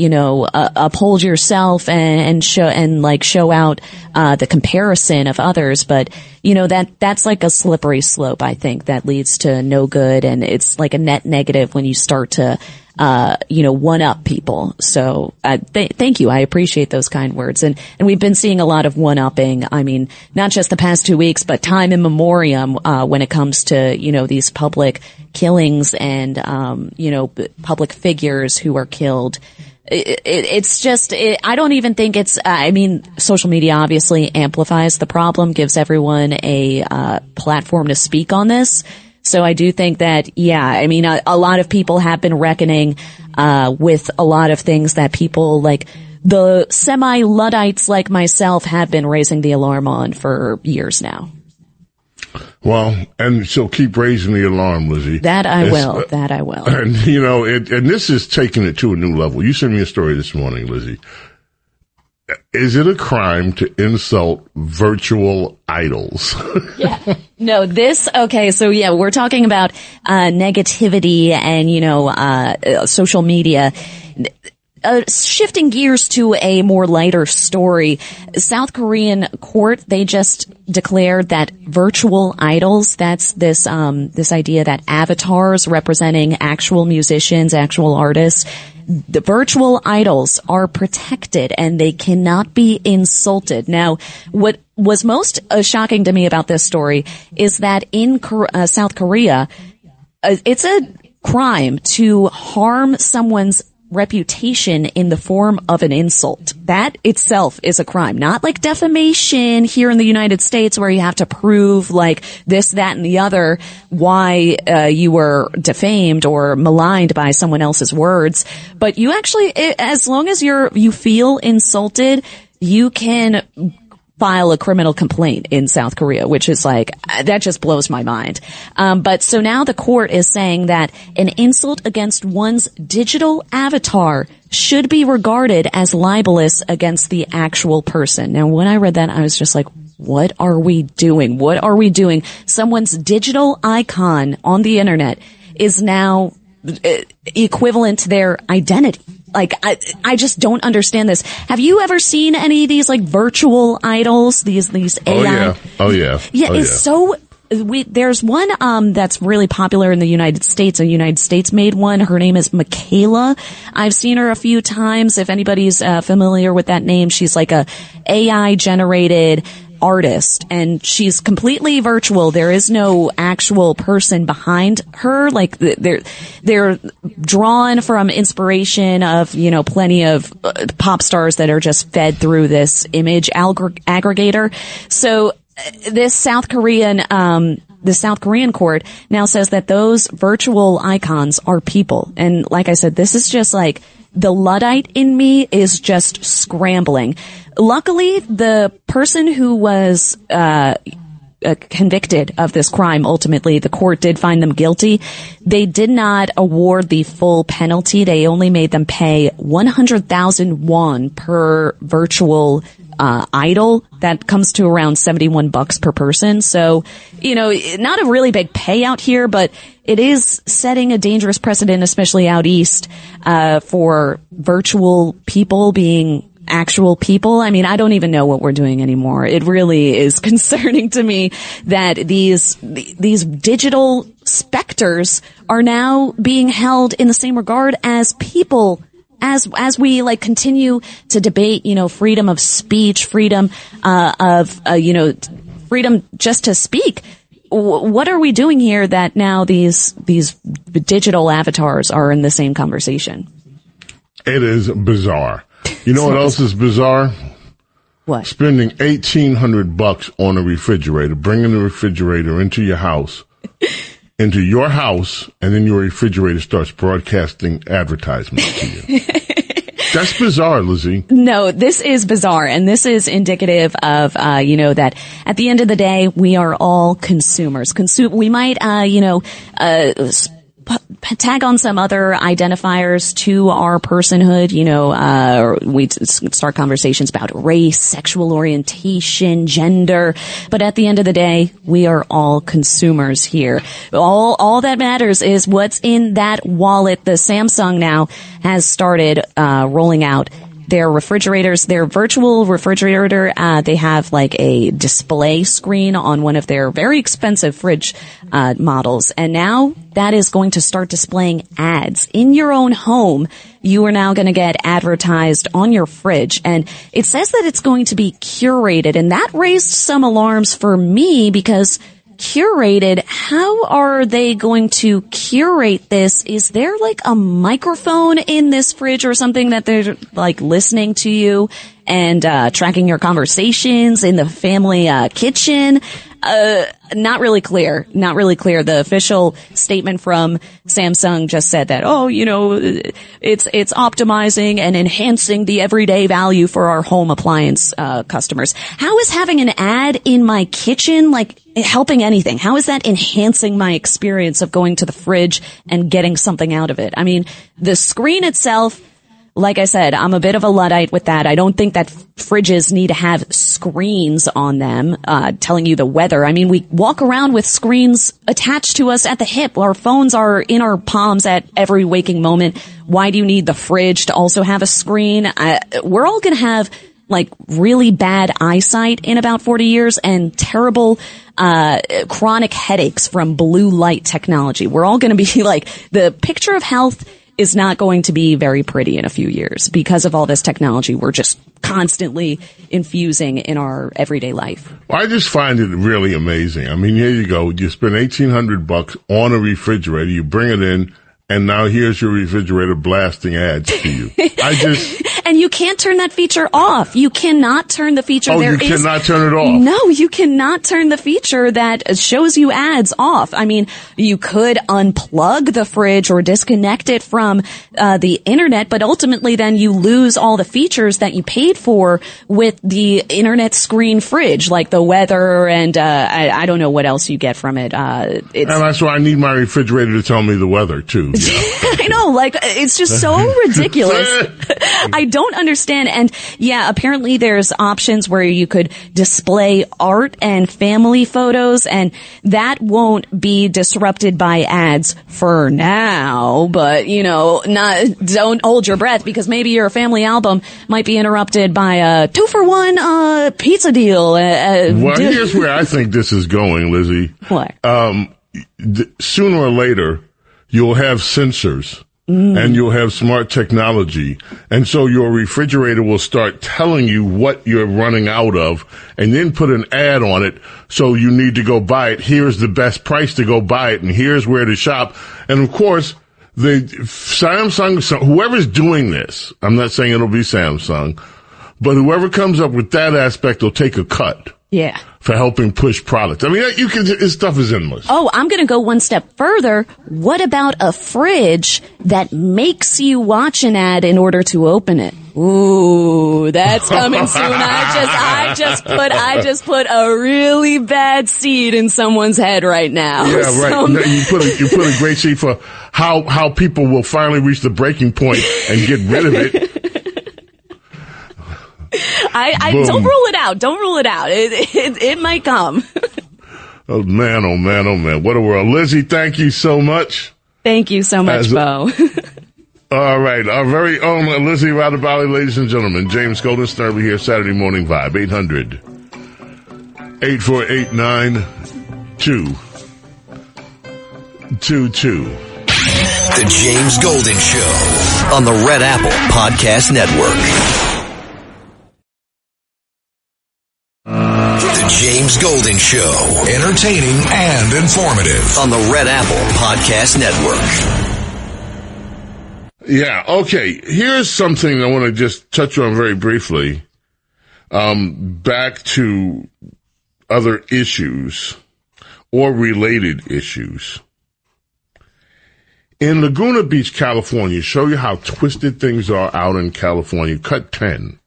uphold yourself and show out, the comparison of others. But, that's like a slippery slope, I think, that leads to no good. And it's like a net negative when you start to, one up people. So, thank you. I appreciate those kind words. And we've been seeing a lot of one upping. I mean, not just the past 2 weeks, but time in memoriam, when it comes to, these public killings and, public figures who are killed. It's just, I don't even think it's, social media obviously amplifies the problem, gives everyone a platform to speak on this. So I do think that, a lot of people have been reckoning with a lot of things that people the semi-Luddites like myself have been raising the alarm on for years now. Well, and so keep raising the alarm, Lizzie. That I will. And, and this is taking it to a new level. You sent me a story this morning, Lizzie. Is it a crime to insult virtual idols? Yeah. No, okay. So we're talking about, negativity and, social media. Shifting gears to a more lighter story, South Korean court, they just declared that virtual idols, that's this idea that avatars representing actual musicians, actual artists, the virtual idols are protected and they cannot be insulted. Now, what was most shocking to me about this story is that in South Korea, it's a crime to harm someone's reputation in the form of an insult. That itself is a crime. Not like defamation here in the United States where you have to prove this, that, and the other why you were defamed or maligned by someone else's words. But you actually, as long as you feel insulted, you can file a criminal complaint in South Korea, which is that just blows my mind. But so now the court is saying that an insult against one's digital avatar should be regarded as libelous against the actual person. Now, when I read that, I was just like, what are we doing? What are we doing? Someone's digital icon on the internet is now equivalent to their identity. I just don't understand this. Have you ever seen any of these virtual idols? These AI? Oh yeah. So there's one that's really popular in the United States. A United States made one. Her name is Michaela. I've seen her a few times. If anybody's familiar with that name, she's like a AI generated artist, and she's completely virtual. There is no actual person behind her. Like they're drawn from inspiration of, plenty of pop stars that are just fed through this image aggregator. So this South Korean court now says that those virtual icons are people. And like I said, this is just like the Luddite in me is just scrambling. Luckily, the person who was convicted of this crime, ultimately, the court did find them guilty. They did not award the full penalty. They only made them pay 100,000 won per virtual idol. That comes to around $71 per person. So, not a really big payout here, but it is setting a dangerous precedent, especially out east, for virtual people being actual people. I mean, I don't even know what we're doing anymore. It really is concerning to me that these digital specters are now being held in the same regard as people. As we continue to debate, freedom of speech, freedom freedom just to speak. What are we doing here that now these digital avatars are in the same conversation? It is bizarre. You know what else is bizarre? What? Spending $1,800 on a refrigerator, bringing the refrigerator into your house, and then your refrigerator starts broadcasting advertisements to you. That's bizarre, Lizzie. No, this is bizarre, and this is indicative of, that at the end of the day, we are all consumers. We might, tag on some other identifiers to our personhood. We start conversations about race, sexual orientation, gender. But at the end of the day, we are all consumers here. All that matters is what's in that wallet. The Samsung now has started rolling out their refrigerators, their virtual refrigerator. They have like a display screen on one of their very expensive fridge models. And now that is going to start displaying ads in your own home. You are now going to get advertised on your fridge. And it says that it's going to be curated. And that raised some alarms for me because curated, how are they going to curate this? Is there like a microphone in this fridge or something that they're like listening to you and tracking your conversations in the family kitchen? Not really clear. The official statement from Samsung just said that, it's optimizing and enhancing the everyday value for our home appliance customers. How is having an ad in my kitchen helping anything? How is that enhancing my experience of going to the fridge and getting something out of it? I mean, the screen itself, like I said, I'm a bit of a Luddite with that. I don't think that fridges need to have screens on them, telling you the weather. I mean, we walk around with screens attached to us at the hip. Our phones are in our palms at every waking moment. Why do you need the fridge to also have a screen? We're all going to have really bad eyesight in about 40 years and terrible chronic headaches from blue light technology. We're all going to be the picture of health is not going to be very pretty in a few years because of all this technology we're just constantly infusing in our everyday life. Well, I just find it really amazing. I mean, here you go. You spend $1,800 on a refrigerator, you bring it in, and now here's your refrigerator blasting ads to you. And you can't turn that feature off. You cannot turn the feature. Oh, you cannot turn it off? No, you cannot turn the feature that shows you ads off. I mean, you could unplug the fridge or disconnect it from the internet, but ultimately then you lose all the features that you paid for with the internet screen fridge, like the weather and I don't know what else you get from it. And that's why I need my refrigerator to tell me the weather, too. I know, it's just so ridiculous. I don't understand. And yeah, apparently there's options where you could display art and family photos, and that won't be disrupted by ads for now. But, don't hold your breath, because maybe your family album might be interrupted by a 2-for-1 pizza deal. Well, here's where I think this is going, Lizzie. What? Sooner or later, you'll have sensors and you'll have smart technology. And so your refrigerator will start telling you what you're running out of and then put an ad on it. So you need to go buy it. Here's the best price to go buy it. And here's where to shop. And of course, the Samsung, whoever's doing this, I'm not saying it'll be Samsung, but whoever comes up with that aspect will take a cut. Yeah. For helping push products. I mean, this stuff is endless. Oh, I'm going to go one step further. What about a fridge that makes you watch an ad in order to open it? Ooh, that's coming soon. I just put a really bad seed in someone's head right now. Yeah, right. So, You put a great seed for how people will finally reach the breaking point and get rid of it. I don't rule it out. Don't rule it out. It might come. Oh man, oh man, oh man. What a world. Lizzie, thank you so much. Thank you so much, Bo. All right. Our very own Lizzie Radabali, ladies and gentlemen. James Golden, Snerdley here, Saturday Morning Vibe. 800-848-9222. The James Golden Show on the Red Apple Podcast Network. The James Golden Show, entertaining and informative on the Red Apple Podcast Network. Yeah, okay. Here's something I want to just touch on very briefly. Back to other issues or related issues. In Laguna Beach, California, show you how twisted things are out in California. Cut 10.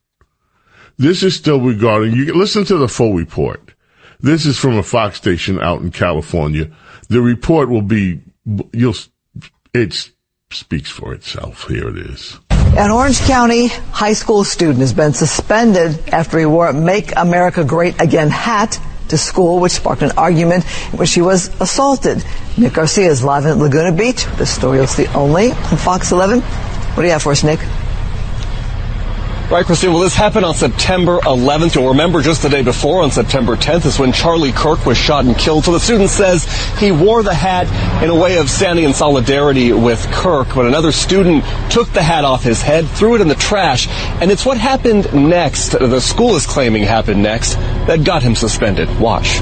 This is still regarding, you can listen to the full report. This is from a Fox station out in California. The report will be, it speaks for itself. Here it is. An Orange County high school student has been suspended after he wore a Make America Great Again hat to school, which sparked an argument in which he was assaulted. Nick Garcia is live in Laguna Beach. This story you'll see only on Fox 11. What do you have for us, Nick? Right, Christine. Well, this happened on September 11th. You'll remember just the day before, on September 10th, is when Charlie Kirk was shot and killed. So the student says he wore the hat in a way of standing in solidarity with Kirk. But another student took the hat off his head, threw it in the trash. And it's what happened next, the school is claiming happened next, that got him suspended. Watch.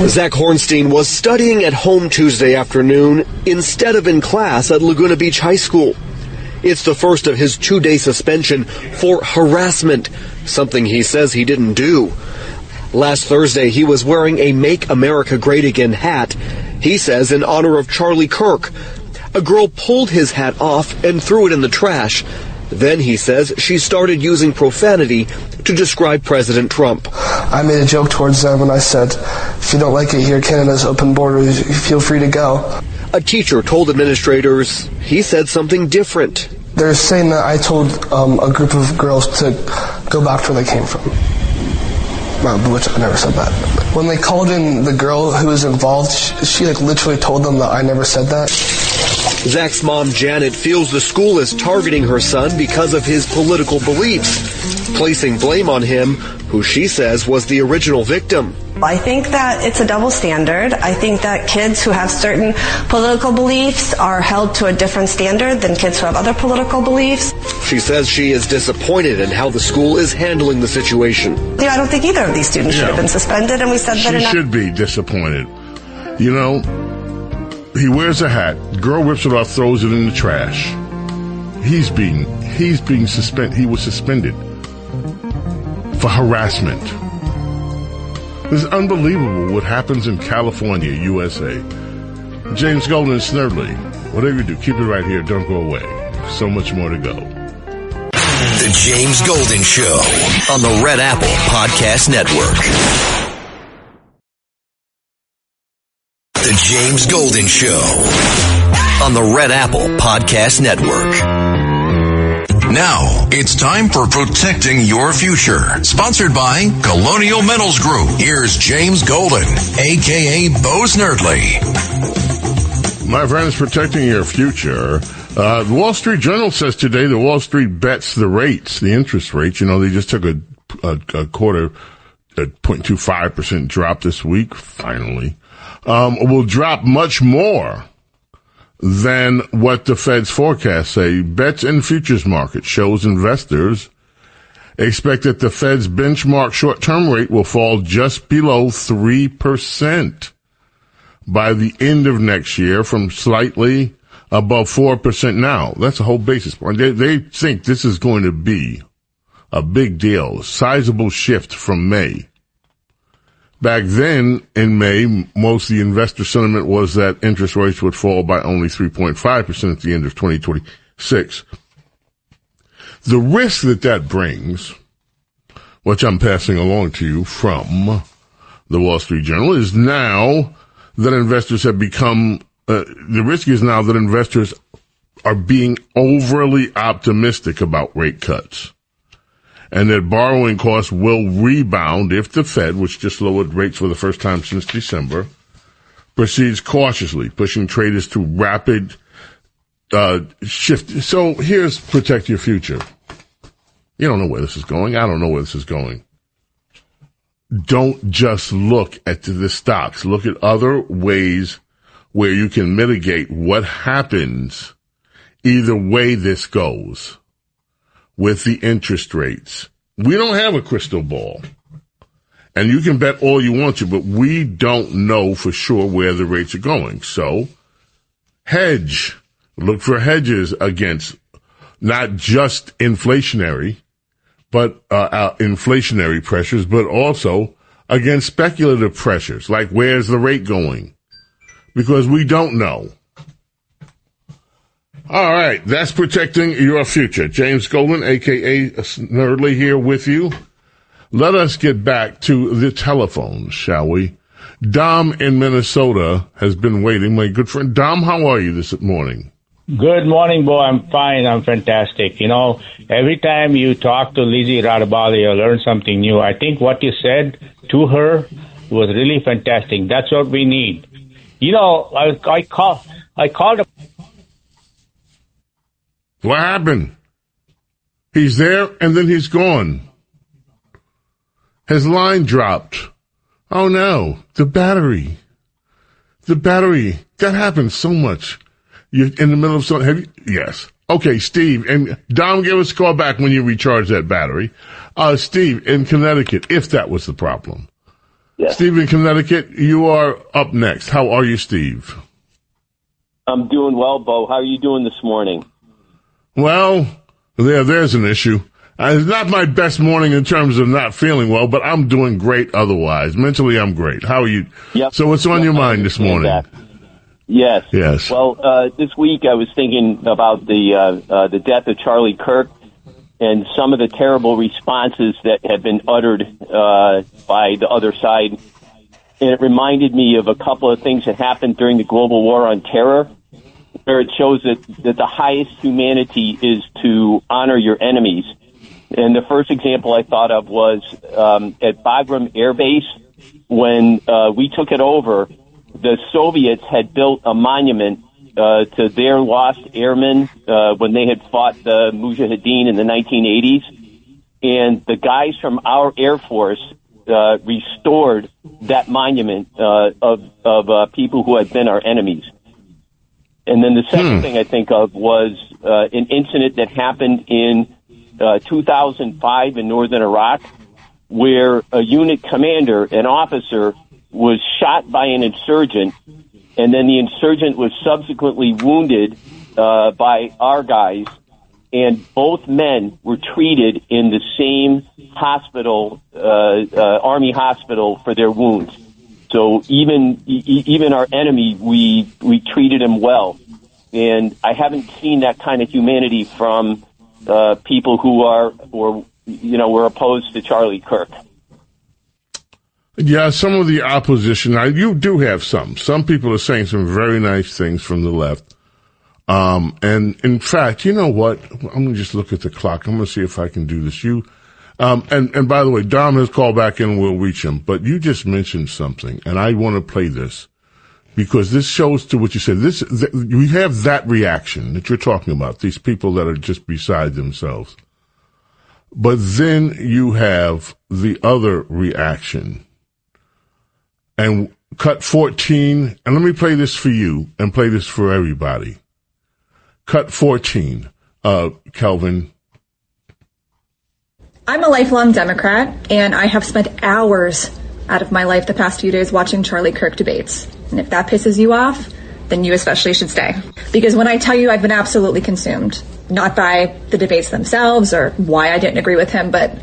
Zach Hornstein was studying at home Tuesday afternoon instead of in class at Laguna Beach High School. It's the first of his 2-day suspension for harassment, something he says he didn't do. Last Thursday, he was wearing a Make America Great Again hat, he says in honor of Charlie Kirk. A girl pulled his hat off and threw it in the trash. Then, he says, she started using profanity to describe President Trump. I made a joke towards them and I said, if you don't like it here, Canada's open borders, feel free to go. A teacher told administrators he said something different. They're saying that I told a group of girls to go back to where they came from, which I never said that. When they called in the girl who was involved, she literally told them that I never said that. Zach's mom, Janet, feels the school is targeting her son because of his political beliefs, placing blame on him, who she says was the original victim. I think that it's a double standard. I think that kids who have certain political beliefs are held to a different standard than kids who have other political beliefs. She says she is disappointed in how the school is handling the situation. Yeah, I don't think either of these students should have been suspended, and we said that She should be disappointed. You know, he wears a hat, girl rips it off, throws it in the trash. He's being suspended. He was suspended for harassment. This is unbelievable what happens in California, USA. James Golden and Snerdley. Whatever you do, keep it right here. Don't go away. So much more to go. The James Golden Show on the Red Apple Podcast Network. The James Golden Show on the Red Apple Podcast Network. Now, it's time for Protecting Your Future. Sponsored by Colonial Metals Group. Here's James Golden, a.k.a. Bo Snerdley. My friends, Protecting Your Future. The Wall Street Journal says today the Wall Street bets the rates, the interest rates. You know, they just took a quarter, a 0.25% drop this week, finally. Will drop much more than what the Fed's forecasts say. Bets and futures market shows investors expect that the Fed's benchmark short-term rate will fall just below 3% by the end of next year, from slightly above 4% now. That's a whole basis point. They think this is going to be a big deal, sizable shift from May. Back then, in May, most of the investor sentiment was that interest rates would fall by only 3.5% at the end of 2026. The risk that brings, which I'm passing along to you from the Wall Street Journal, is now that investors have become, the risk is now that investors are being overly optimistic about rate cuts, and that borrowing costs will rebound if the Fed, which just lowered rates for the first time since December, proceeds cautiously, pushing traders to rapid shift. So here's protect your future. You don't know where this is going. I don't know where this is going. Don't just look at the stocks. Look at other ways where you can mitigate what happens either way this goes with the interest rates. We don't have a crystal ball. And you can bet all you want to, but we don't know for sure where the rates are going. So hedge. Look for hedges against not just inflationary pressures, but also against speculative pressures, like where's the rate going? Because we don't know. All right, that's protecting your future. James Golden, a.k.a. Snerdley, here with you. Let us get back to the telephone, shall we? Dom in Minnesota has been waiting. My good friend Dom, how are you this morning? Good morning, Bo. I'm fine. I'm fantastic. You know, every time you talk to Lizzie Radabali, you learn something new. I think what you said to her was really fantastic. That's what we need. You know, I called. What happened? He's there and then he's gone. His line dropped. Oh no, the battery. That happens so much. You're in the middle of something. Yes. Okay, Steve, and Dom, give us a call back when you recharge that battery. Steve in Connecticut, if that was the problem. Yes. Steve in Connecticut, you are up next. How are you, Steve? I'm doing well, Bo. How are you doing this morning? Well, there's an issue. It's not my best morning in terms of not feeling well, but I'm doing great otherwise. Mentally, I'm great. How are you? Yep. So what's on your mind this morning? That. Yes. Yes. Well, this week I was thinking about the death of Charlie Kirk and some of the terrible responses that have been uttered by the other side. And it reminded me of a couple of things that happened during the global war on terror, where it shows that the highest humanity is to honor your enemies. And the first example I thought of was at Bagram Air Base. When we took it over, the Soviets had built a monument to their lost airmen when they had fought the Mujahideen in the 1980s. And the guys from our Air Force restored that monument of people who had been our enemies. And then the second thing I think of was an incident that happened in 2005 in northern Iraq, where a unit commander, an officer, was shot by an insurgent, and then the insurgent was subsequently wounded by our guys, and both men were treated in the same hospital, Army hospital, for their wounds. So even our enemy, we treated him well. And I haven't seen that kind of humanity from people who were opposed to Charlie Kirk. Yeah, some of the opposition, you do have some. Some people are saying some very nice things from the left. And in fact, you know what? I'm going to just look at the clock. I'm going to see if I can do this. And by the way, Dom has called back in and we'll reach him. But you just mentioned something, and I want to play this because this shows to what you said. We have that reaction that you're talking about, these people that are just beside themselves. But then you have the other reaction. And cut 14, and let me play this for you and play this for everybody. Cut 14, Kelvin. I'm a lifelong Democrat, and I have spent hours out of my life the past few days watching Charlie Kirk debates. And if that pisses you off, then you especially should stay. Because when I tell you I've been absolutely consumed, not by the debates themselves or why I didn't agree with him, but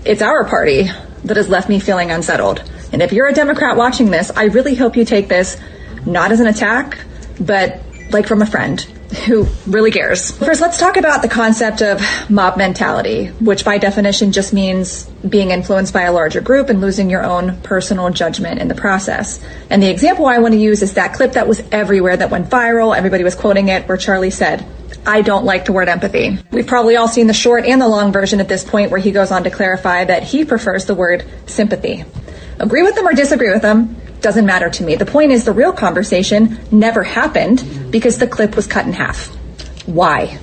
it's our party that has left me feeling unsettled. And if you're a Democrat watching this, I really hope you take this not as an attack, but like from a friend who really cares. First, let's talk about the concept of mob mentality, which by definition just means being influenced by a larger group and losing your own personal judgment in the process. And the example I want to use is that clip that was everywhere, that went viral, everybody was quoting it, where Charlie said, "I don't like the word empathy." We've probably all seen the short and the long version at this point, where he goes on to clarify that he prefers the word sympathy. Agree with him or disagree with him, doesn't matter to me. The point is the real conversation never happened because the clip was cut in half. Why?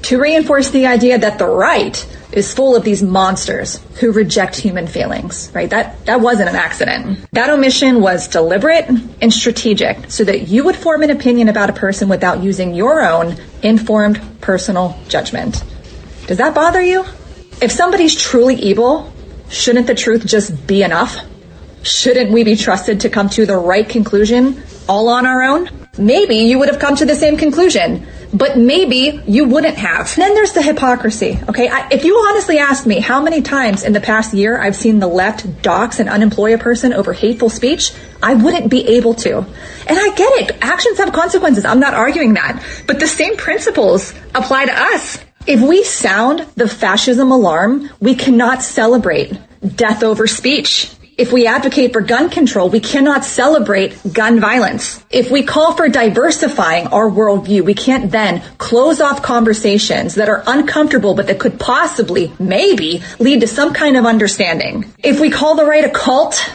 To reinforce the idea that the right is full of these monsters who reject human feelings, right? That wasn't an accident. That omission was deliberate and strategic so that you would form an opinion about a person without using your own informed personal judgment. Does that bother you? If somebody's truly evil, shouldn't the truth just be enough? Shouldn't we be trusted to come to the right conclusion all on our own? Maybe you would have come to the same conclusion, but maybe you wouldn't have. Then there's the hypocrisy, okay? If you honestly asked me how many times in the past year I've seen the left dox and unemploy a person over hateful speech, I wouldn't be able to. And I get it. Actions have consequences. I'm not arguing that. But the same principles apply to us. If we sound the fascism alarm, we cannot celebrate death over speech. If we advocate for gun control, we cannot celebrate gun violence. If we call for diversifying our worldview, we can't then close off conversations that are uncomfortable but that could possibly, maybe, lead to some kind of understanding. If we call the right a cult,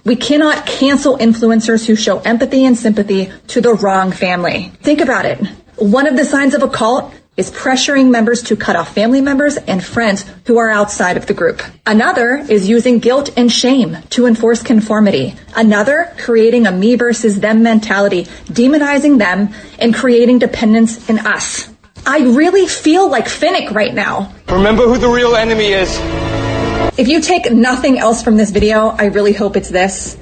we cannot cancel influencers who show empathy and sympathy to the wrong family. Think about it. One of the signs of a cult is pressuring members to cut off family members and friends who are outside of the group. Another is using guilt and shame to enforce conformity. Another, creating a me versus them mentality, demonizing them and creating dependence in us. I really feel like Finnick right now. Remember who the real enemy is. If you take nothing else from this video, I really hope it's this.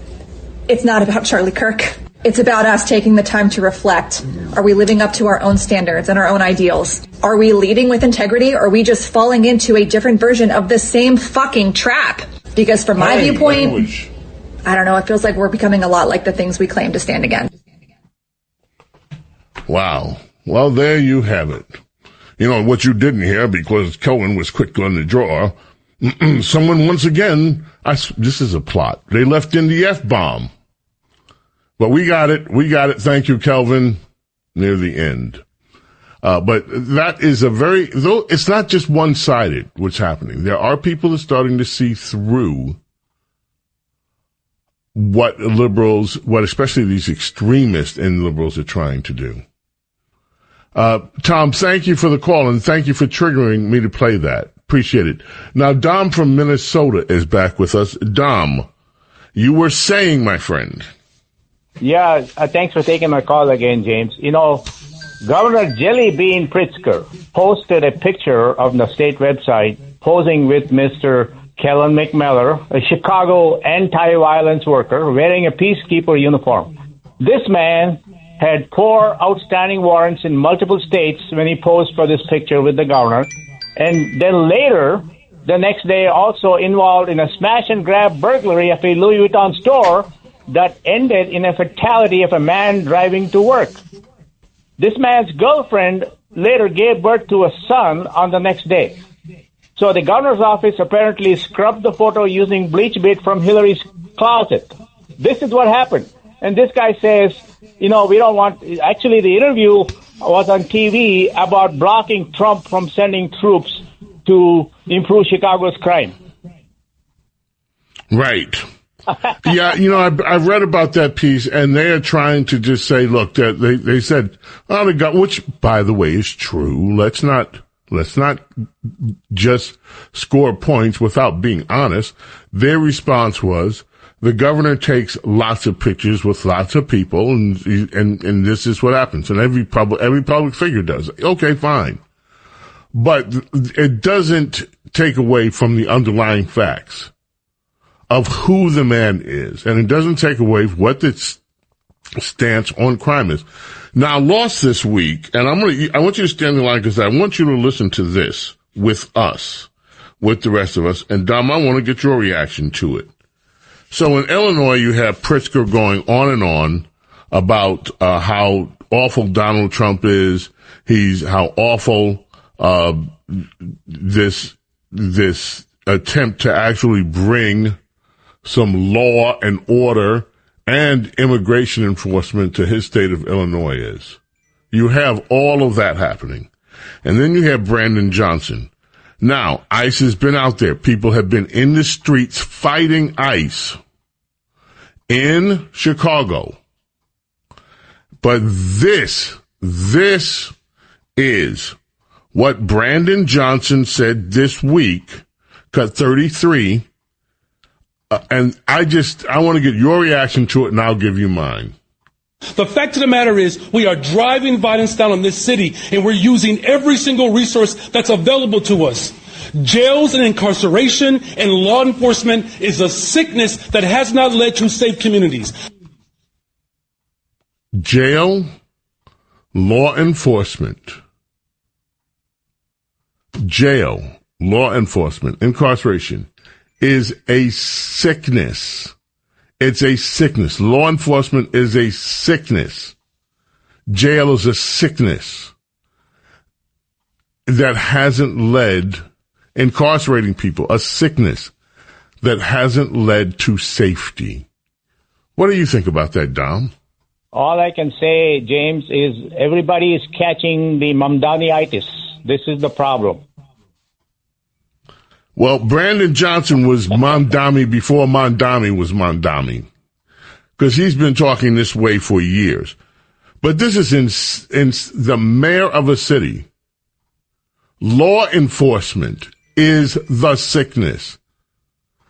It's not about Charlie Kirk. It's about us taking the time to reflect. Are we living up to our own standards and our own ideals? Are we leading with integrity, or are we just falling into a different version of the same fucking trap? Because from my viewpoint, I don't know, it feels like we're becoming a lot like the things we claim to stand against. Wow. Well, there you have it. You know, what you didn't hear, because Cohen was quick on the draw, someone once again, this is a plot. They left in the F-bomb. But we got it. Thank you, Kelvin, near the end. But that is though it's not just one-sided what's happening. There are people that are starting to see through what especially these extremists and liberals are trying to do. Tom, thank you for the call, and thank you for triggering me to play that. Appreciate it. Now, Dom from Minnesota is back with us. Dom, you were saying, my friend. Yeah, thanks for taking my call again, James. You know, Governor Jelly Bean Pritzker posted a picture on the state website posing with Mr. Kellen McMeller, a Chicago anti-violence worker wearing a peacekeeper uniform. This man had 4 outstanding warrants in multiple states when he posed for this picture with the governor. And then later, the next day, also involved in a smash and grab burglary of a Louis Vuitton store that ended in a fatality of a man driving to work. This man's girlfriend later gave birth to a son on the next day. So the governor's office apparently scrubbed the photo using bleach bit from Hillary's closet. This is what happened. And this guy says, you know, we don't want... Actually, the interview was on TV about blocking Trump from sending troops to improve Chicago's crime. Right. Yeah, you know, I've read about that piece, and they are trying to just say, look, they said, oh, the God, which, by the way, is true. Let's not just score points without being honest. Their response was, The governor takes lots of pictures with lots of people, and this is what happens. And every public figure does. Okay, fine. But it doesn't take away from the underlying facts of who the man is. And it doesn't take away what its stance on crime is. Now, lost this week, and I want you to stand in line because I want you to listen to this with us, with the rest of us. And Dom, I want to get your reaction to it. So in Illinois, you have Pritzker going on and on about how awful Donald Trump is. How awful this attempt to actually bring some law and order and immigration enforcement to his state of Illinois is. You have all of that happening. And then you have Brandon Johnson. Now, ICE has been out there. People have been in the streets fighting ICE in Chicago. But this is what Brandon Johnson said this week, cut 33. And I want to get your reaction to it, and I'll give you mine. The fact of the matter is we are driving violence down on this city, and we're using every single resource that's available to us. Jails and incarceration and law enforcement is a sickness that has not led to safe communities. Jail, law enforcement, incarceration is a sickness. It's a sickness. Law enforcement is a sickness. Jail is a sickness that hasn't led, incarcerating people, a sickness that hasn't led to safety. What do you think about that, Dom? All I can say, James, is everybody is catching the Mamdani-itis. This is the problem. Well, Brandon Johnson was Mamdani before Mamdani was Mamdani, because he's been talking this way for years. But this is in the mayor of a city. Law enforcement is the sickness.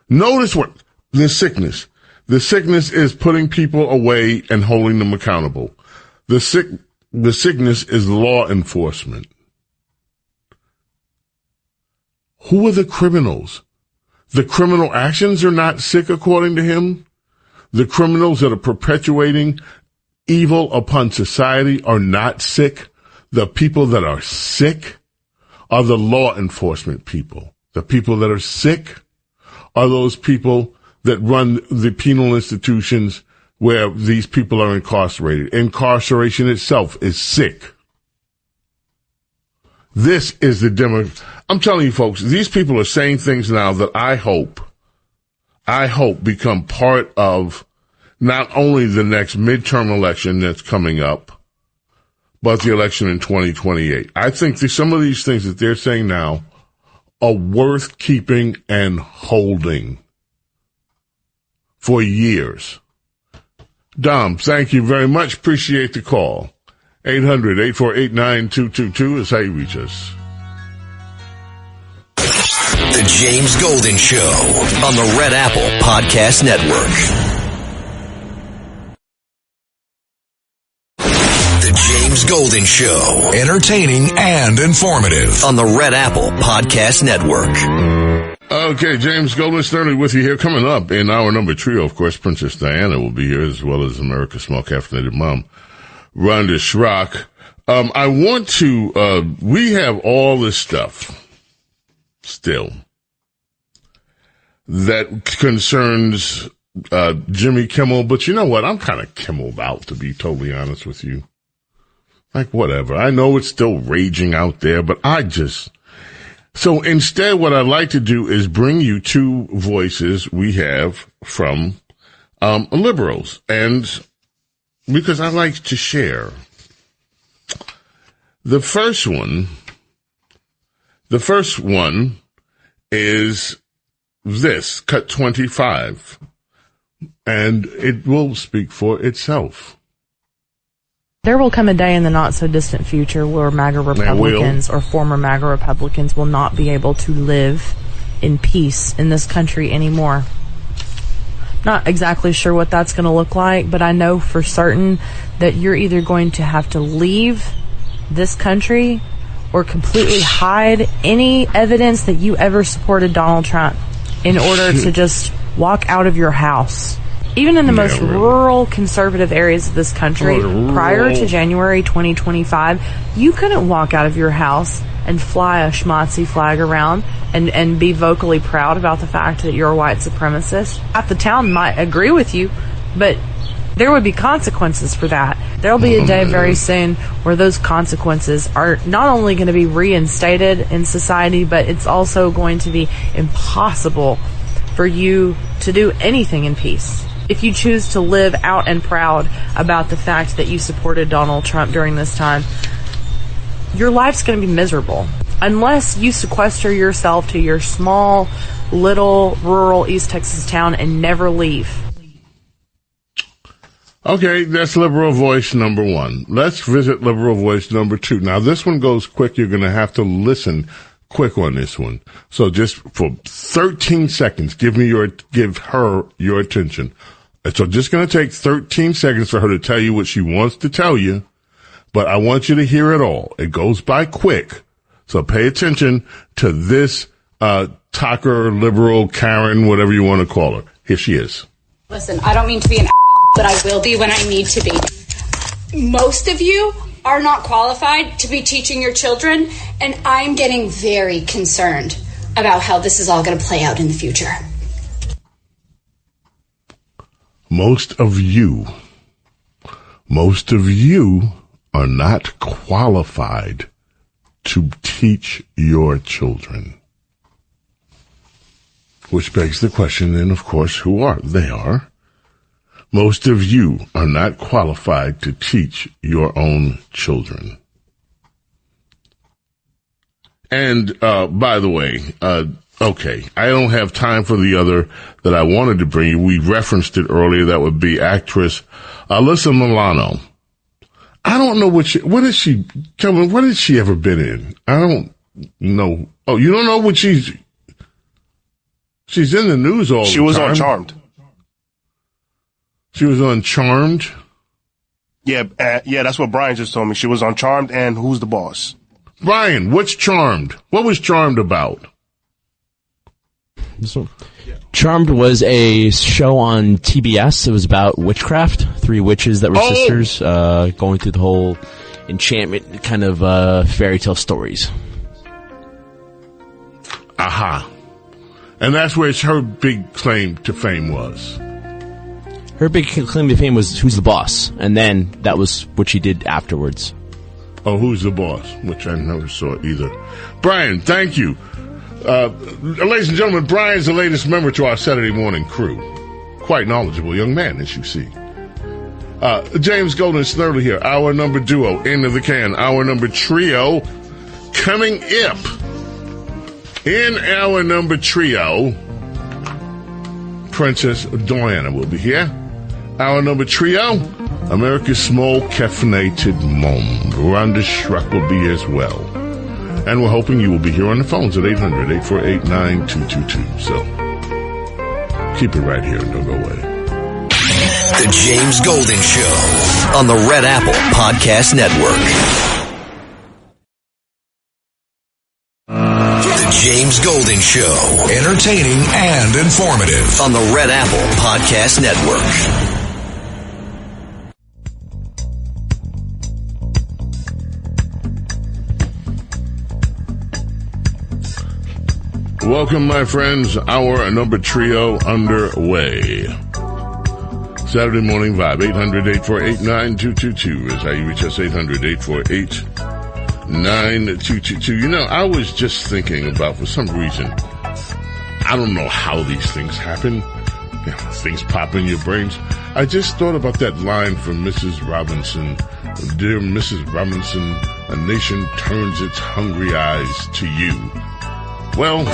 Notice what the sickness. The sickness is putting people away and holding them accountable. The sickness is law enforcement. Who are the criminals? The criminal actions are not sick, according to him. The criminals that are perpetuating evil upon society are not sick. The people that are sick are the law enforcement people. The people that are sick are those people that run the penal institutions where these people are incarcerated. Incarceration itself is sick. This is the demo. I'm telling you, folks, these people are saying things now that I hope become part of not only the next midterm election that's coming up, but the election in 2028. I think some of these things that they're saying now are worth keeping and holding for years. Dom, thank you very much. Appreciate the call. 800-848-9222 is how you reach us. The James Golden Show on the Red Apple Podcast Network. The James Golden Show, entertaining and informative on the Red Apple Podcast Network. Okay, James Golden, Snerdley with you here. Coming up in our number trio, of course, Princess Diana will be here, as well as America's Small Caffeinated Mom, Rhonda Schrock. I want to, we have all this stuff still that concerns Jimmy Kimmel, but you know what? I'm kind of Kimmeled out, to be totally honest with you. Like, whatever. I know it's still raging out there, but so instead what I'd like to do is bring you two voices we have from liberals, and because I like to share. The first one is this, cut 25, and it will speak for itself. There will come a day in the not-so-distant future where MAGA Republicans or former MAGA Republicans will not be able to live in peace in this country anymore. Not exactly sure what that's going to look like, but I know for certain that you're either going to have to leave this country or completely hide any evidence that you ever supported Donald Trump in order to just walk out of your house. Even in the most rural, conservative areas of this country, prior to January 2025, you couldn't walk out of your house and fly a schmotzy flag around and be vocally proud about the fact that you're a white supremacist. Half the town might agree with you, but there would be consequences for that. There'll be a day very soon where those consequences are not only going to be reinstated in society, but it's also going to be impossible for you to do anything in peace. If you choose to live out and proud about the fact that you supported Donald Trump during this time, your life's going to be miserable. Unless you sequester yourself to your small, little, rural East Texas town and never leave. Okay, that's liberal voice number 1. Let's visit liberal voice number 2. Now, this one goes quick. You're going to have to listen quick on this one. So just for 13 seconds, give her your attention. So just going to take 13 seconds for her to tell you what she wants to tell you, but I want you to hear it all. It goes by quick. So pay attention to this, talker, liberal, Karen, whatever you want to call her. Here she is. Listen, I don't mean to be an but I will be when I need to be. Most of you are not qualified to be teaching your children, and I'm getting very concerned about how this is all going to play out in the future. Most of you are not qualified to teach your children. Which begs the question then, of course, who are? They are. Most of you are not qualified to teach your own children. And, by the way, okay, I don't have time for the other that I wanted to bring you. We referenced it earlier. That would be actress Alyssa Milano. I don't know what has she ever been in? I don't know. Oh, you don't know what she's in the news all the time. She was on Charmed. She was on Charmed? Yeah, that's what Brian just told me. She was on Charmed and Who's the Boss? Brian, what's Charmed? What was Charmed about? Charmed was a show on TBS. It was about witchcraft. 3 witches that were sisters, going through the whole enchantment kind of fairy tale stories. Aha. And that's where her big claim to fame was. Her big claim to fame was Who's the Boss? And then that was what she did afterwards. Oh, Who's the Boss? Which I never saw either. Brian, thank you. Ladies and gentlemen, Brian's the latest member to our Saturday morning crew. Quite knowledgeable young man, as you see. James Golden Snerdley here. Hour number duo, end of the can. Hour number trio, coming up. In our number trio, Princess Diana will be here. Our number trio, America's small caffeinated mom, Rhonda Schreck, will be here as well. And we're hoping you will be here on the phones at 800-848-9222. So keep it right here and don't go away. The James Golden Show on the Red Apple Podcast Network. The James Golden Show, entertaining and informative on the Red Apple Podcast Network. Welcome, my friends. Our number trio underway. Saturday Morning Vibe, 800-848-9222 is how you reach us, 800-848-9222. You know, I was just thinking about, for some reason, I don't know how these things happen. You know, things pop in your brains. I just thought about that line from Mrs. Robinson. Dear Mrs. Robinson, a nation turns its hungry eyes to you. Well,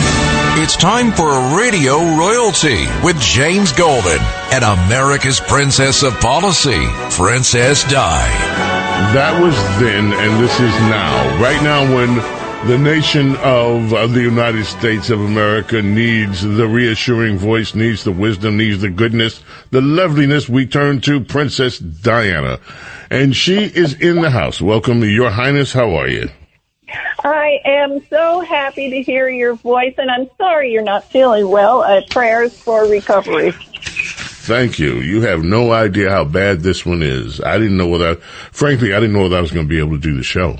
it's time for Radio Royalty with James Golden and America's Princess of Policy, Princess Di. That was then, and this is now. Right now, when The nation of the United States of America needs the reassuring voice, needs the wisdom, needs the goodness, the loveliness. We turn to Princess Diana, and she is in the house. Welcome, Your Highness. How are you? I am so happy to hear your voice, and I'm sorry you're not feeling well. Prayers for recovery. Thank you. You have no idea how bad this one is. I didn't know whether I was going to be able to do the show.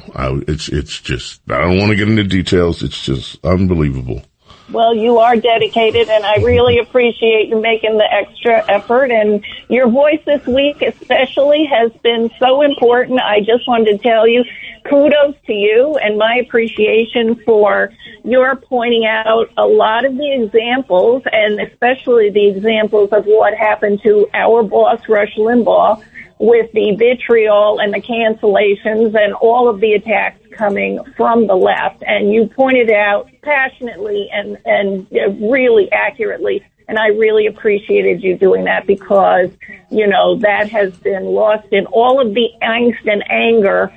It's just, I don't want to get into details. It's just unbelievable. Well, you are dedicated, and I really appreciate you making the extra effort. And your voice this week especially has been so important. I just wanted to tell you, kudos to you and my appreciation for your pointing out a lot of the examples, and especially the examples of what happened to our boss, Rush Limbaugh, with the vitriol and the cancellations and all of the attacks coming from the left. And you pointed out passionately and really accurately, and I really appreciated you doing that, because, you know, that has been lost in all of the angst and anger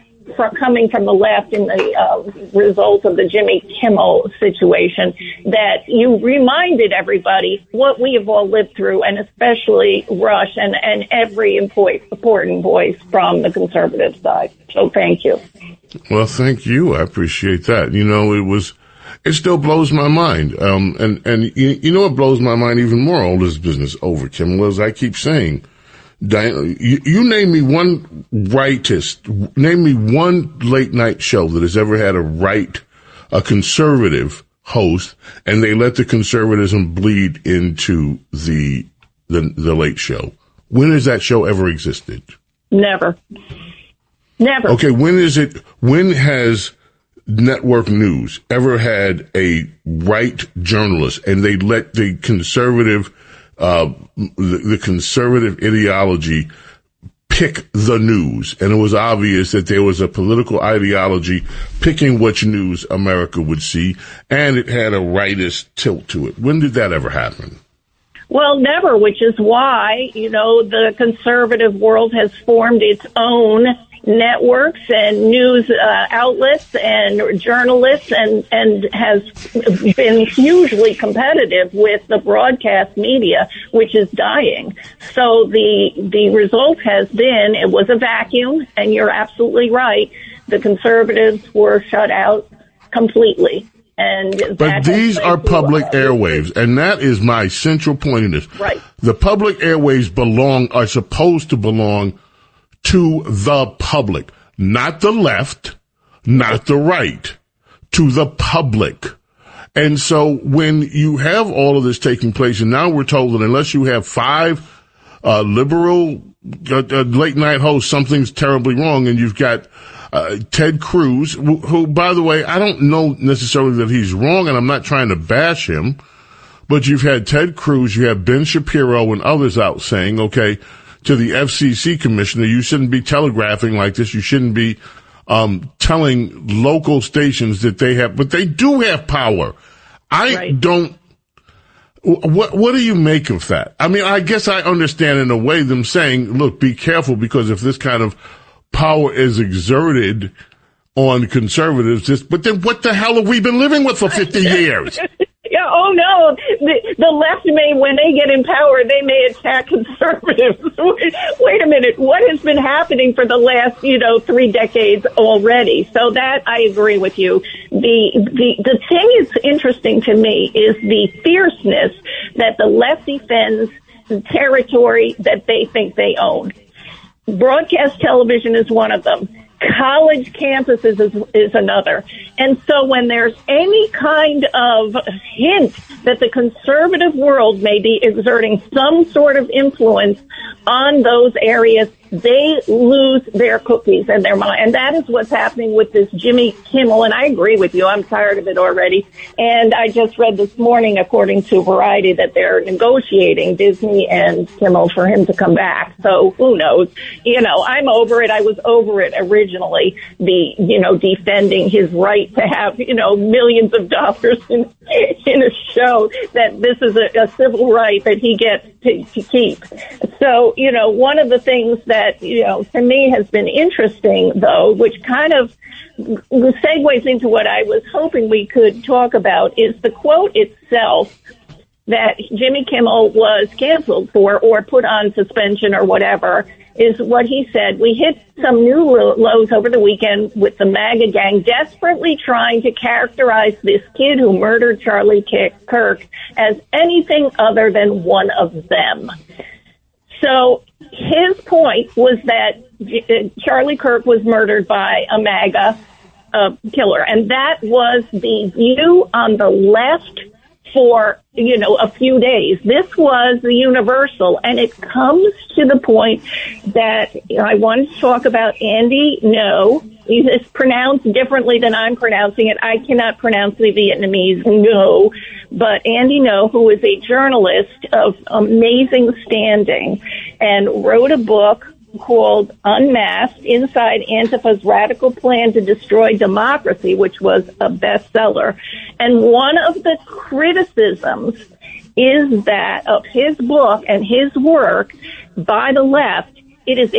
coming from the left in the result of the Jimmy Kimmel situation, that you reminded everybody what we have all lived through, and especially Rush and every important voice from the conservative side. So thank you. Well, thank you. I appreciate that. You know, it still blows my mind. And you know what blows my mind even more, all this business over Kimmel, as I keep saying. Diana, you name me one name me one late night show that has ever had a conservative host, and they let the conservatism bleed into the late show. When has that show ever existed? Never. Okay, when has network news ever had a right journalist and they let the conservative ideology pick the news, and it was obvious that there was a political ideology picking which news America would see, and it had a rightist tilt to it? When did that ever happen? Well, never, which is why, you know, the conservative world has formed its own networks and news outlets and journalists, and has been hugely competitive with the broadcast media, which is dying. So the result has been, it was a vacuum, and you're absolutely right. The conservatives were shut out completely. But these are public airwaves, and that is my central point in this. Right. The public airwaves are supposed to belong to the public, not the left, not the right, to the public. And so when you have all of this taking place, and now we're told that unless you have 5 liberal late night hosts, something's terribly wrong, and you've got Ted Cruz, who, by the way, I don't know necessarily that he's wrong, and I'm not trying to bash him, but you've had Ted Cruz, you have Ben Shapiro and others out saying, okay, to the FCC commissioner, you shouldn't be telegraphing like this. You shouldn't be telling local stations that they have, but they do have power. What do you make of that? I mean, I guess I understand in a way them saying, look, be careful, because if this kind of power is exerted on conservatives, but then what the hell have we been living with for 50 years? Yeah, oh no, the left may, when they get in power, they may attack conservatives. Wait a minute, what has been happening for the last, 3 decades already? So that, I agree with you. The thing that's interesting to me is the fierceness that the left defends the territory that they think they own. Broadcast television is one of them. College campuses is another. And so when there's any kind of hint that the conservative world may be exerting some sort of influence on those areas, they lose their cookies and their mind. And that is what's happening with this Jimmy Kimmel. And I agree with you. I'm tired of it already. And I just read this morning, according to Variety, that they're negotiating, Disney and Kimmel, for him to come back. So who knows? I'm over it. I was over it originally, defending his right to have, millions of dollars in a show, that this is a civil right that he gets to keep. So, one of the things that, to me has been interesting, though, which kind of segues into what I was hoping we could talk about, is the quote itself that Jimmy Kimmel was canceled for or put on suspension or whatever, is what he said. We hit some new lows over the weekend with the MAGA gang desperately trying to characterize this kid who murdered Charlie Kirk as anything other than one of them. So his point was that Charlie Kirk was murdered by a MAGA killer, and that was the view on the left for, a few days. This was the universal, and it comes to the point that I wanted to talk about Andy No. It's pronounced differently than I'm pronouncing it. I cannot pronounce the Vietnamese No, but Andy No, who is a journalist of amazing standing and wrote a book called Unmasked, Inside Antifa's Radical Plan to Destroy Democracy, which was a bestseller. And one of the criticisms is that of his book and his work by the left, it is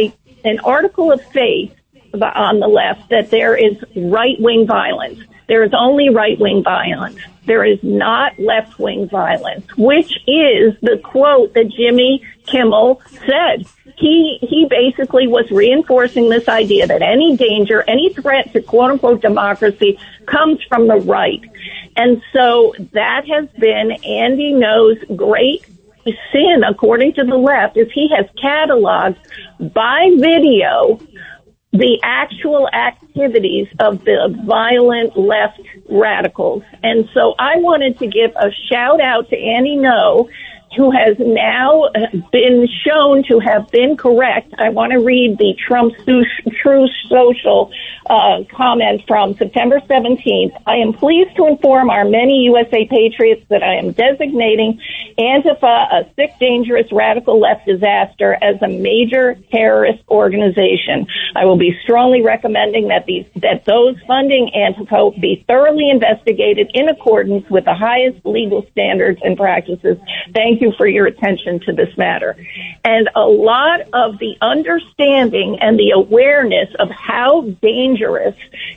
an article of faith on the left that there is right-wing violence. There is only right-wing violence. There is not left-wing violence, which is the quote that Jimmy Kimmel said. He basically was reinforcing this idea that any danger, any threat to quote-unquote democracy comes from the right. And so that has been Andy No's great sin, according to the left, is he has cataloged by video the actual activities of the violent left radicals. And so I wanted to give a shout out to Andy No, who has now been shown to have been correct. I want to read the Trump True Social comment from September 17th. I am pleased to inform our many USA patriots that I am designating Antifa a sick, dangerous, radical left disaster as a major terrorist organization. I will be strongly recommending that those funding Antifa be thoroughly investigated in accordance with the highest legal standards and practices. Thank you for your attention to this matter. And a lot of the understanding and the awareness of how dangerous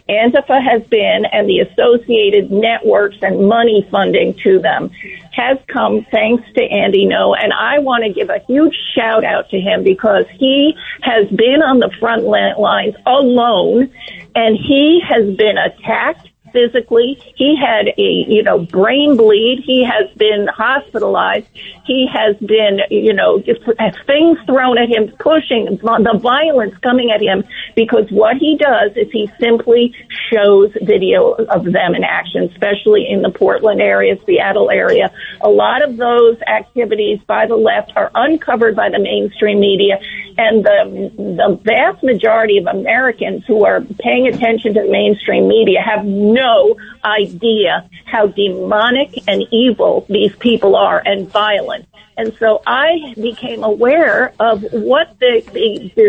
Antifa has been and the associated networks and money funding to them has come thanks to Andy No. And I want to give a huge shout out to him because he has been on the front lines alone, and he has been attacked physically. He had a, brain bleed. He has been hospitalized. He has been, just things thrown at him, pushing, the violence coming at him, because what he does is he simply shows video of them in action, especially in the Portland area, Seattle area. A lot of those activities by the left are uncovered by the mainstream media, and the vast majority of Americans who are paying attention to the mainstream media have no idea how demonic and evil these people are and violent. And so I became aware of what the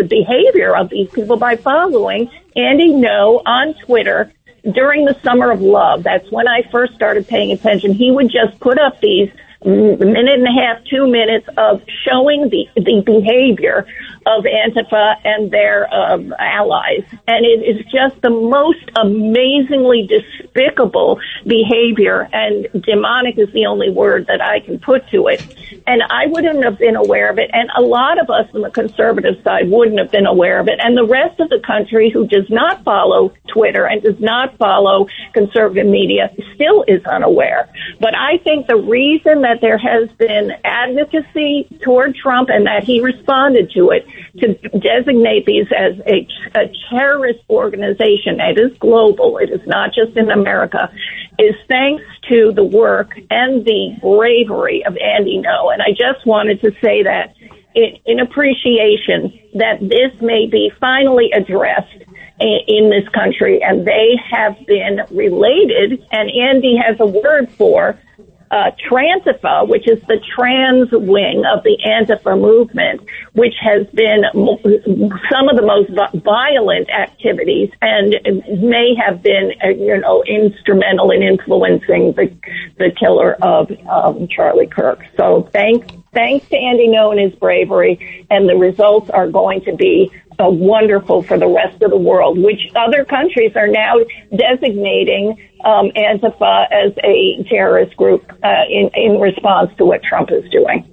behavior of these people by following Andy No on Twitter during the Summer of Love. That's when I first started paying attention. He would just put up these minute and a half, 2 minutes of showing the behavior of Antifa and their allies. And it is just the most amazingly despicable behavior, and demonic is the only word that I can put to it. And I wouldn't have been aware of it, and a lot of us on the conservative side wouldn't have been aware of it, and the rest of the country who does not follow Twitter and does not follow conservative media still is unaware. But I think the reason that there has been advocacy toward Trump and that he responded to it, to designate these as a terrorist organization, it is global, it is not just in America, is thanks to the work and the bravery of Andy No. And I just wanted to say that in appreciation that this may be finally addressed in this country, and they have been related, and Andy has a word for Transifa, which is the trans wing of the Antifa movement, which has been some of the most violent activities and may have been, instrumental in influencing the killer of Charlie Kirk. So thank thanks to Andy Ngo and his bravery, and the results are going to be wonderful for the rest of the world, which other countries are now designating Antifa as a terrorist group in response to what Trump is doing.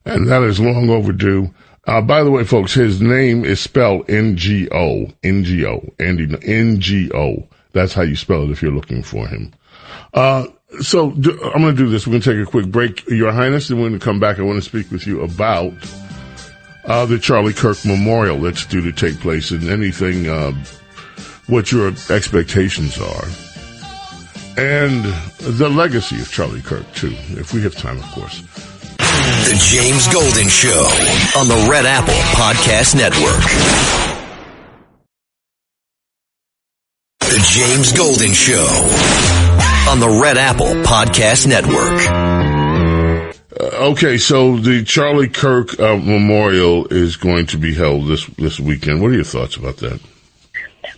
And that is long overdue. By the way, folks, his name is spelled N-G-O, Andy, N-G-O. That's how you spell it if you're looking for him. So I'm going to do this. We're going to take a quick break, Your Highness, and we're going to come back. I want to speak with you about the Charlie Kirk Memorial that's due to take place, and anything, what your expectations are, and the legacy of Charlie Kirk, too, if we have time, of course. The James Golden Show on the Red Apple Podcast Network. The James Golden Show on the Red Apple Podcast Network. Okay, so the Charlie Kirk Memorial is going to be held this weekend. What are your thoughts about that?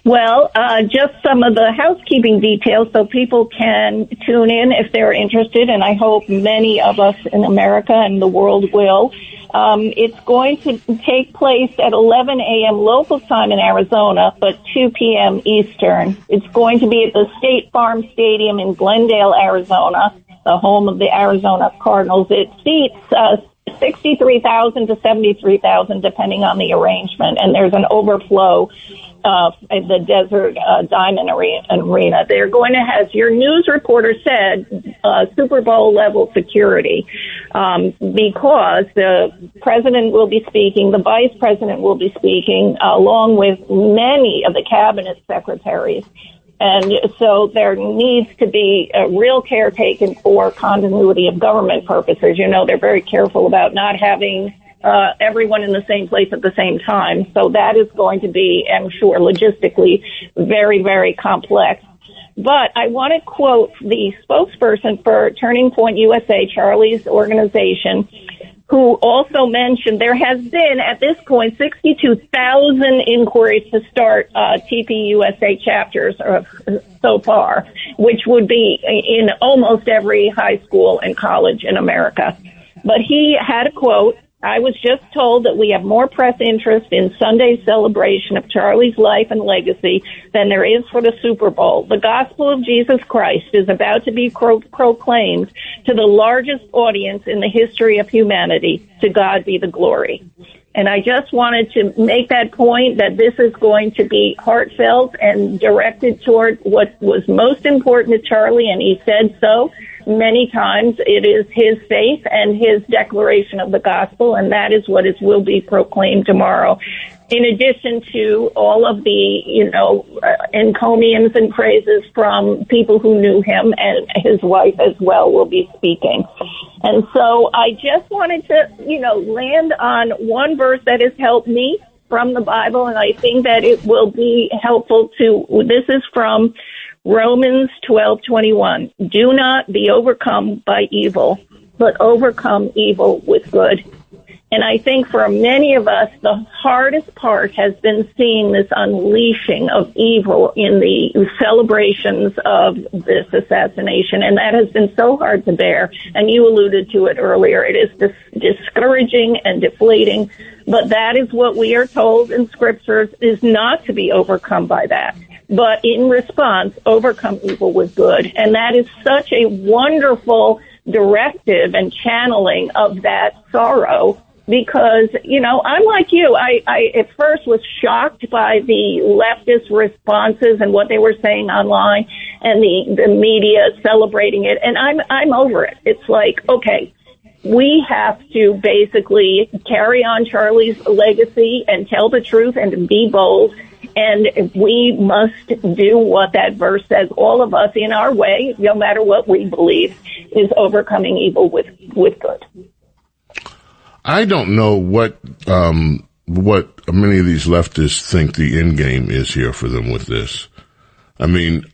Well, just some of the housekeeping details so people can tune in if they're interested, and I hope many of us in America and the world will. It's going to take place at 11 a.m. local time in Arizona, but 2 p.m. Eastern. It's going to be at the State Farm Stadium in Glendale, Arizona, the home of the Arizona Cardinals. It seats 63,000 to 73,000, depending on the arrangement, and there's an overflow at the Desert Diamond Arena. They're going to have, your news reporter said, Super Bowl level security, because the president will be speaking, the vice president will be speaking, along with many of the cabinet secretaries. And so there needs to be a real care taken for continuity of government purposes. You know, they're very careful about not having everyone in the same place at the same time. So that is going to be, I'm sure, logistically very, very complex. But I want to quote the spokesperson for Turning Point USA, Charlie's organization, who also mentioned there has been, at this point, 62,000 inquiries to start TPUSA chapters so far, which would be in almost every high school and college in America. But he had a quote, "I was just told that we have more press interest in Sunday's celebration of Charlie's life and legacy than there is for the Super Bowl. The gospel of Jesus Christ is about to be proclaimed to the largest audience in the history of humanity. To God be the glory." And I just wanted to make that point that this is going to be heartfelt and directed toward what was most important to Charlie, and he said so many times. It is his faith and his declaration of the gospel, and that is what will be proclaimed tomorrow. In addition to all of the, encomiums and praises from people who knew him, and his wife as well will be speaking. And so I just wanted to, land on one verse that has helped me from the Bible, and I think that it will be helpful this is from Romans 12:21. "Do not be overcome by evil, but overcome evil with good." And I think for many of us, the hardest part has been seeing this unleashing of evil in the celebrations of this assassination. And that has been so hard to bear. And you alluded to it earlier. It is discouraging and deflating. But that is what we are told in scriptures, is not to be overcome by that. But in response, overcome evil with good. And that is such a wonderful directive and channeling of that sorrow. Because, I'm like you. I at first was shocked by the leftist responses and what they were saying online and the media celebrating it. And I'm over it. It's like, okay, we have to basically carry on Charlie's legacy and tell the truth and be bold. And we must do what that verse says. All of us in our way, no matter what we believe, is overcoming evil with good. I don't know what many of these leftists think the end game is here for them with this. I mean,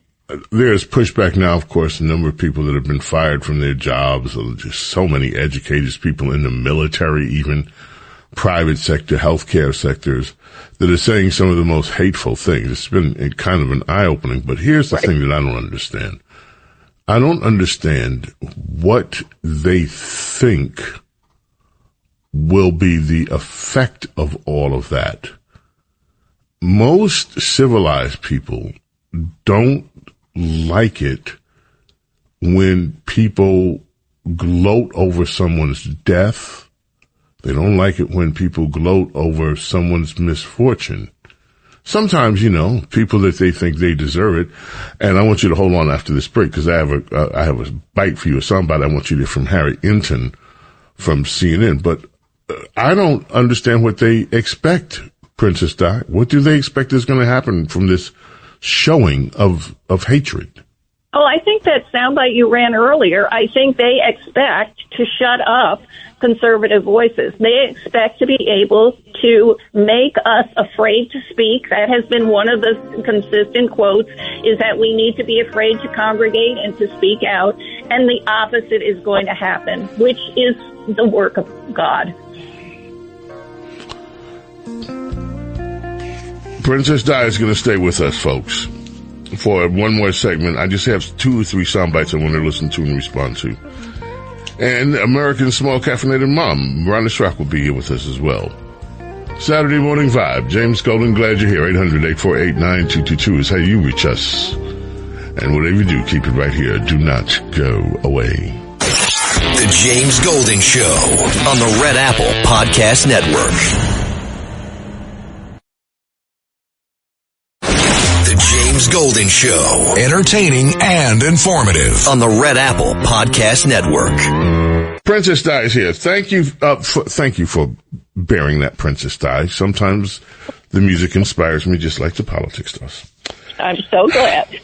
there's pushback now, of course, a number of people that have been fired from their jobs, just so many educated people in the military, even private sector, healthcare sectors, that are saying some of the most hateful things. It's been kind of an eye-opening, but here's the thing that I don't understand. I don't understand what they think will be the effect of all of that. Most civilized people don't like it when people gloat over someone's death. They don't like it when people gloat over someone's misfortune. Sometimes, people that they think they deserve it. And I want you to hold on after this break because I have a bite for you, a soundbite I want you to hear from Harry Inton from CNN. But I don't understand what they expect, Princess Di. What do they expect is going to happen from this showing of hatred? Oh, I think that soundbite you ran earlier, I think they expect to shut up conservative voices. They expect to be able to make us afraid to speak. That has been one of the consistent quotes, is that we need to be afraid to congregate and to speak out. And the opposite is going to happen, which is the work of God. Princess Di is going to stay with us, folks, for one more segment. I just have 2 or 3 sound bites I want to listen to and respond to. And American small caffeinated mom, Rhonda Schrock, will be here with us as well. Saturday Morning Vibe. James Golden, glad you're here. 800-848-9222 is how you reach us. And whatever you do, keep it right here. Do not go away. The James Golden Show on the Red Apple Podcast Network. The James Golden Show. Entertaining and informative on the Red Apple Podcast Network. Princess Di is here. Thank you for bearing that, Princess Di. Sometimes the music inspires me just like the politics does. I'm so glad.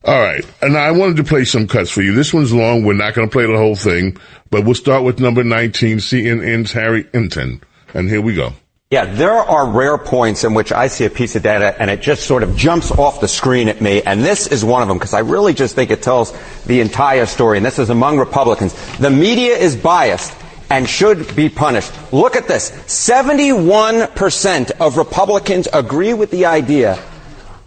All right. And I wanted to play some cuts for you. This one's long. We're not going to play the whole thing, but we'll start with number 19, CNN's Harry Inton. And here we go. Yeah, there are rare points in which I see a piece of data and it just sort of jumps off the screen at me, and this is one of them because I really just think it tells the entire story, and this is among Republicans. The media is biased and should be punished. Look at this. 71% of Republicans agree with the idea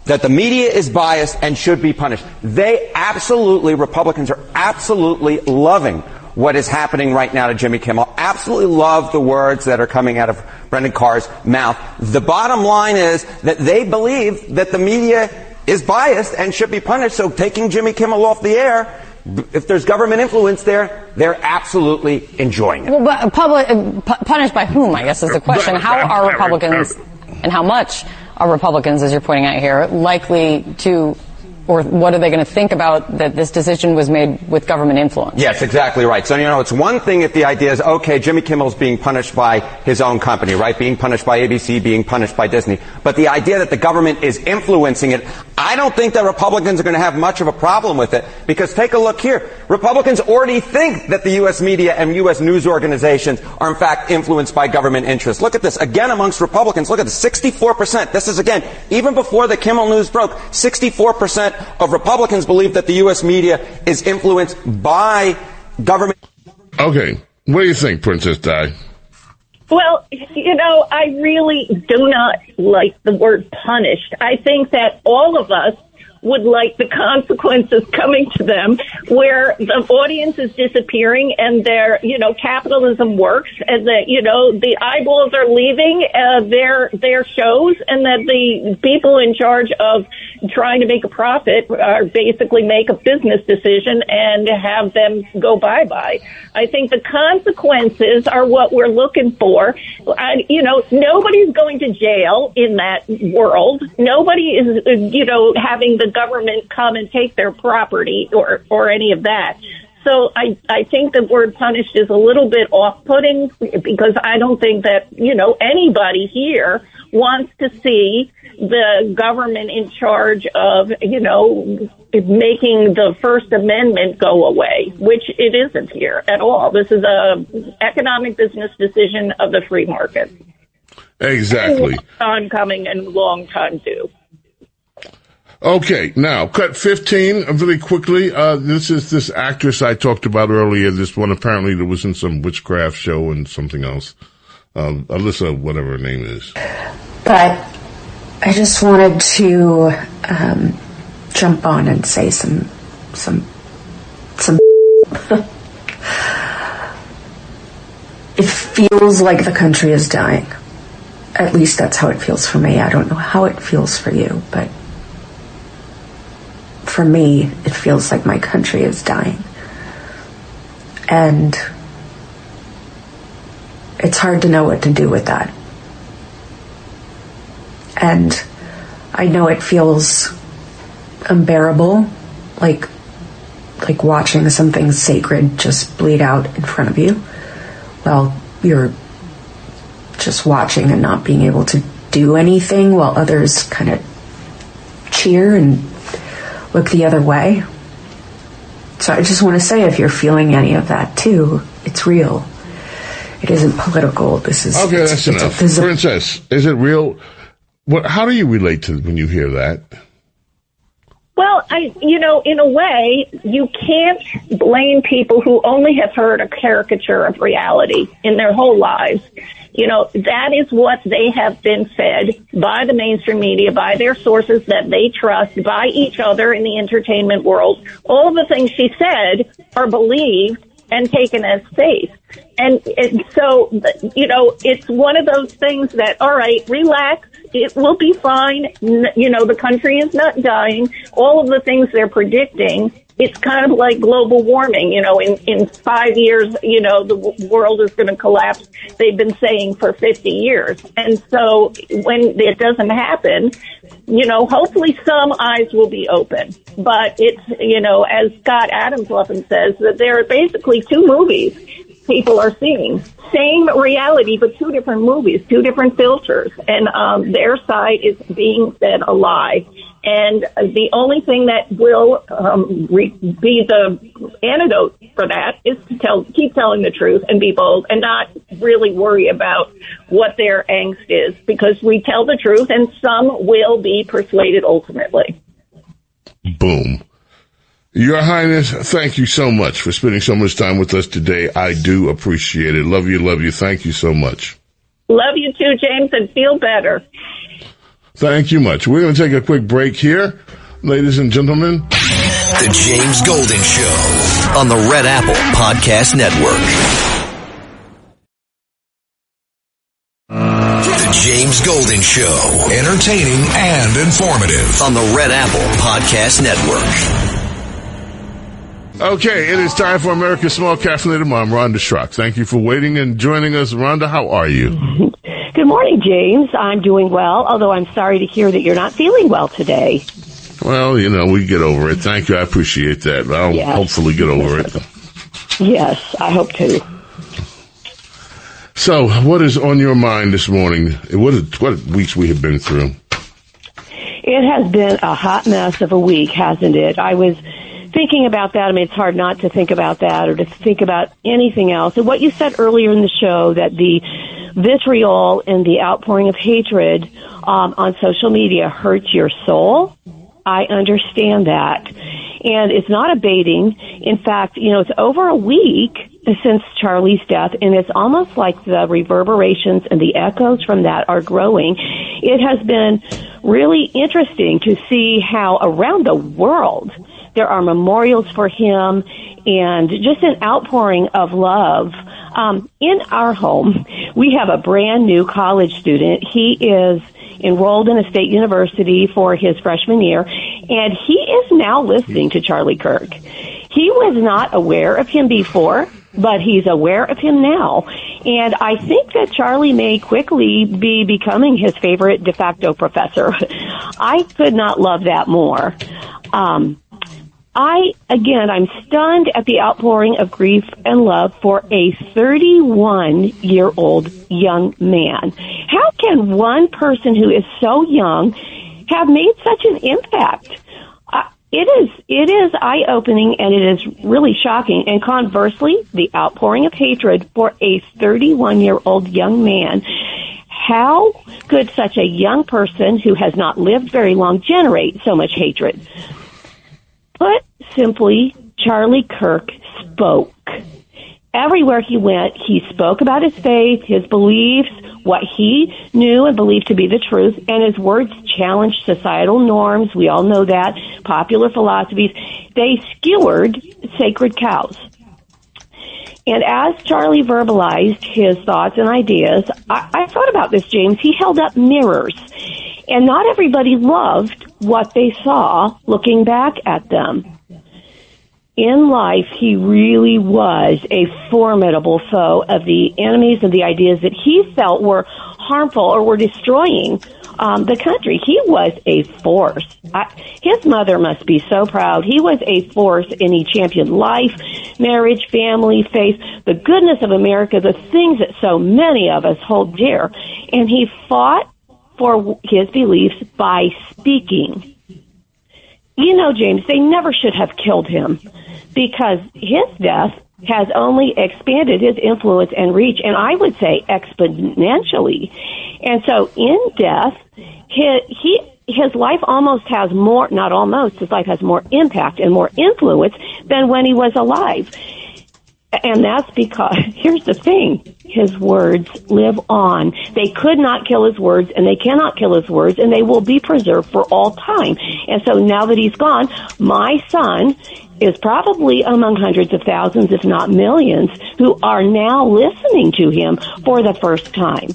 that the media is biased and should be punished. Republicans are absolutely loving what is happening right now to Jimmy Kimmel. Absolutely love the words that are coming out of Brendan Carr's mouth. The bottom line is that they believe that the media is biased and should be punished. So taking Jimmy Kimmel off the air, if there's government influence there, they're absolutely enjoying it. Well, but punished by whom, I guess, is the question. How are Republicans, and how much are Republicans, as you're pointing out here, likely to, or what are they going to think about that this decision was made with government influence? Yes, exactly right. So, it's one thing if the idea is, okay, Jimmy Kimmel's being punished by his own company, right? Being punished by ABC, being punished by Disney. But the idea that the government is influencing it, I don't think that Republicans are going to have much of a problem with it, because take a look here. Republicans already think that the U.S. media and U.S. news organizations are in fact influenced by government interests. Look at this. Again, amongst Republicans, look at this. 64%. This is, again, even before the Kimmel news broke, 64% of Republicans believe that the U.S. media is influenced by government. Okay. What do you think, Princess Di? Well, I really do not like the word punished. I think that all of us would like the consequences coming to them, where the audience is disappearing and capitalism works, and the eyeballs are leaving their shows, and that the people in charge of trying to make a profit are basically make a business decision and have them go bye-bye. I think the consequences are what we're looking for. Nobody's going to jail in that world. Nobody is, having the government come and take their property or any of that. So I think the word punished is a little bit off-putting, because I don't think that, anybody here wants to see the government in charge of, making the First Amendment go away, which it isn't here at all. This is a economic business decision of the free market. Exactly. Time coming and long time due. Okay, now, cut 15, really quickly. This is this actress I talked about earlier, this one apparently that was in some witchcraft show and something else. Alyssa, whatever her name is. But I just wanted to jump on and say some it feels like the country is dying. At least that's how it feels for me. I don't know how it feels for you, but for me, it feels like my country is dying. And it's hard to know what to do with that. And I know it feels unbearable, like watching something sacred just bleed out in front of you while you're just watching and not being able to do anything while others kind of cheer and look the other way. So I just want to say, if you're feeling any of that too, it's real. It isn't political. This is okay. That's enough. Princess, is it real? How do you relate to when you hear that? Well, in a way, you can't blame people who only have heard a caricature of reality in their whole lives. That is what they have been fed by the mainstream media, by their sources that they trust, by each other in the entertainment world. All the things she said are believed and taken as faith. And so, it's one of those things that, all right, relax. It will be fine. The country is not dying. All of the things they're predicting, it's kind of like global warming. In 5 years, the world is going to collapse. They've been saying for 50 years. And so when it doesn't happen, hopefully some eyes will be open. But it's, as Scott Adams often says, that there are basically two movies people are seeing. Same reality, but two different movies, two different filters. And their side is being fed a lie. And the only thing that will be the antidote for that is to keep telling the truth and be bold and not really worry about what their angst is, because we tell the truth and some will be persuaded ultimately. Boom. Your Highness, thank you so much for spending so much time with us today. I do appreciate it. Love you. Thank you so much. Love you too, James, and feel better. Thank you much. We're going to take a quick break here, ladies and gentlemen. The James Golden Show on the Red Apple Podcast Network. The James Golden Show, entertaining and informative on the Red Apple Podcast Network. Okay, it is time for America's Small Caffeinated Mom, Rhonda Schrock. Thank you for waiting and joining us. Rhonda, how are you? Good morning, James. I'm doing well, although I'm sorry to hear that you're not feeling well today. Well, we get over it. Thank you. I appreciate that. I'll hopefully get over it. Yes, I hope to. So, what is on your mind this morning? What weeks we have been through? It has been a hot mess of a week, hasn't it? I was thinking about that. I mean, it's hard not to think about that or to think about anything else. And what you said earlier in the show, that the vitriol and the outpouring of hatred on social media hurts your soul, I understand that. And it's not abating. In fact, it's over a week since Charlie's death, and it's almost like the reverberations and the echoes from that are growing. It has been really interesting to see how around the world there are memorials for him and just an outpouring of love. In our home, we have a brand new college student. He is enrolled in a state university for his freshman year, and he is now listening to Charlie Kirk. He was not aware of him before, but he's aware of him now. And I think that Charlie may quickly be becoming his favorite de facto professor. I could not love that more. I'm stunned at the outpouring of grief and love for a 31-year-old young man. How can one person who is so young have made such an impact? It is eye-opening, and it is really shocking. And conversely, the outpouring of hatred for a 31-year-old young man. How could such a young person who has not lived very long generate so much hatred? Put simply, Charlie Kirk spoke. Everywhere he went, he spoke about his faith, his beliefs, what he knew and believed to be the truth, and his words challenged societal norms. We all know that. Popular philosophies. They skewered sacred cows. And as Charlie verbalized his thoughts and ideas, I thought about this, James. He held up mirrors, and not everybody loved what they saw looking back at them. In life, he really was a formidable foe of the enemies and the ideas that he felt were harmful or were destroying the country. He was a force. His mother must be so proud. He was a force, and he championed life, marriage, family, faith, the goodness of America, the things that so many of us hold dear. And he fought for his beliefs by speaking. You know, James, they never should have killed him, because his death has only expanded his influence and reach, and I would say exponentially. And so in death, his life almost has more, not almost, his life has more impact and more influence than when he was alive. And that's because, here's the thing, his words live on. They could not kill his words, and they cannot kill his words, and they will be preserved for all time. And so now that he's gone, my son is probably among hundreds of thousands, if not millions, who are now listening to him for the first time.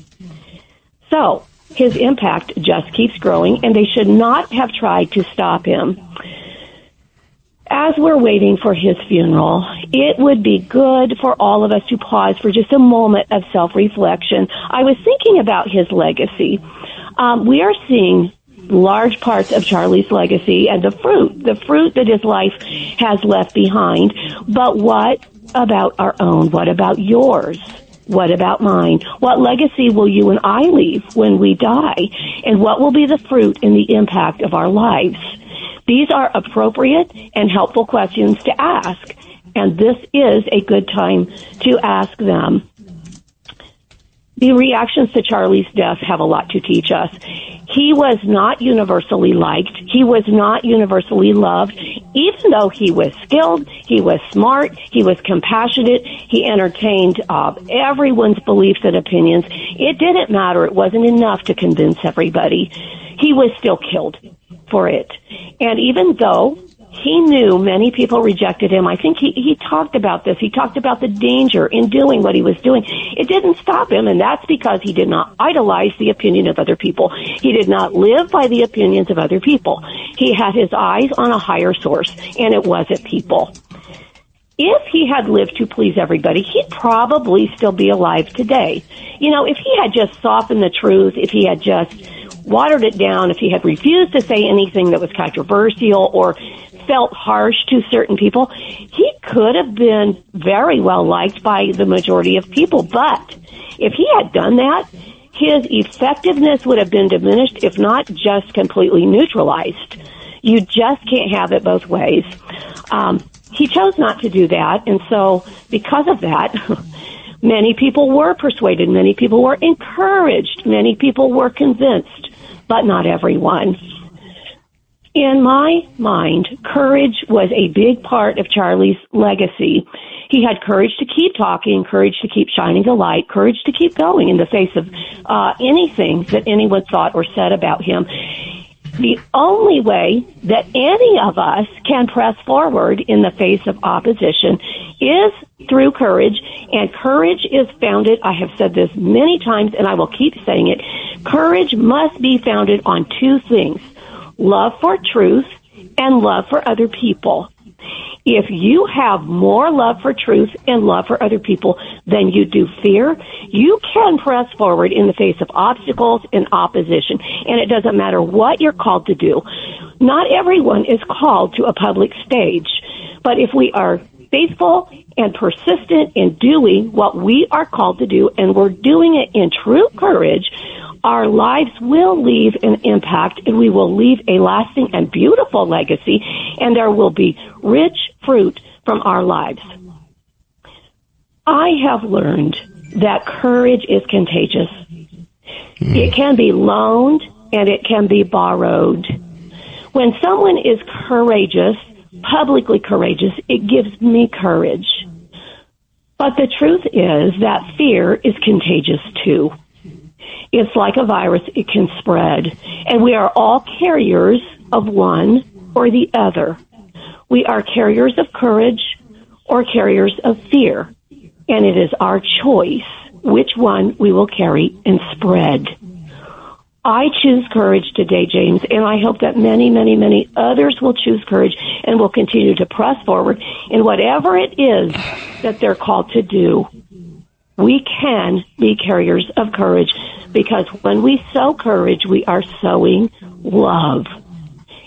So his impact just keeps growing, and they should not have tried to stop him. As we're waiting for his funeral, it would be good for all of us to pause for just a moment of self-reflection. I was thinking about his legacy. We are seeing large parts of Charlie's legacy and the fruit that his life has left behind. But what about our own? What about yours? What about mine? What legacy will you and I leave when we die? And what will be the fruit and the impact of our lives? These are appropriate and helpful questions to ask, and this is a good time to ask them. The reactions to Charlie's death have a lot to teach us. He was not universally liked. He was not universally loved. Even though he was skilled, he was smart, he was compassionate, he entertained everyone's beliefs and opinions. It didn't matter. It wasn't enough to convince everybody. He was still killed for it. And even though he knew many people rejected him, I think he talked about this. He talked about the danger in doing what he was doing. It didn't stop him, and that's because he did not idolize the opinion of other people. He did not live by the opinions of other people. He had his eyes on a higher source, and it wasn't people. If he had lived to please everybody, he'd probably still be alive today. You know, if he had just softened the truth, if he had just watered it down, if he had refused to say anything that was controversial or felt harsh to certain people, he could have been very well liked by the majority of people. But if he had done that, his effectiveness would have been diminished, if not just completely neutralized. You just can't have it both ways. He chose not to do that, and so because of that, many people were persuaded, many people were encouraged, many people were convinced, but not everyone. In my mind, courage was a big part of Charlie's legacy. He had courage to keep talking, courage to keep shining the light, courage to keep going in the face of anything that anyone thought or said about him. The only way that any of us can press forward in the face of opposition is through courage, and courage is founded, I have said this many times and I will keep saying it, courage must be founded on two things: love for truth and love for other people. If you have more love for truth and love for other people than you do fear, you can press forward in the face of obstacles and opposition. And it doesn't matter what you're called to do. Not everyone is called to a public stage. But if we are faithful and persistent in doing what we are called to do, and we're doing it in true courage, our lives will leave an impact, and we will leave a lasting and beautiful legacy, and there will be rich fruit from our lives. I have learned that courage is contagious. It can be loaned, and it can be borrowed. When someone is courageous, publicly courageous, it gives me courage. But the truth is that fear is contagious too. It's like a virus, it can spread. And we are all carriers of one or the other. We are carriers of courage or carriers of fear. And it is our choice which one we will carry and spread. I choose courage today, James, and I hope that many, many, many others will choose courage and will continue to press forward in whatever it is that they're called to do. We can be carriers of courage, because when we sow courage, we are sowing love.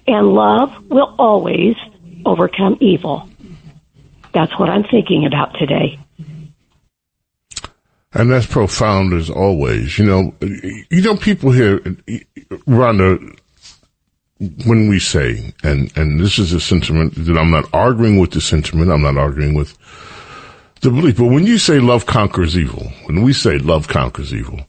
And love will always overcome evil. That's what I'm thinking about today. And that's profound as always. People here, Rhonda, when we say, and this is a sentiment that I'm not arguing with the sentiment, I'm not arguing with the belief, but when you say love conquers evil, when we say love conquers evil,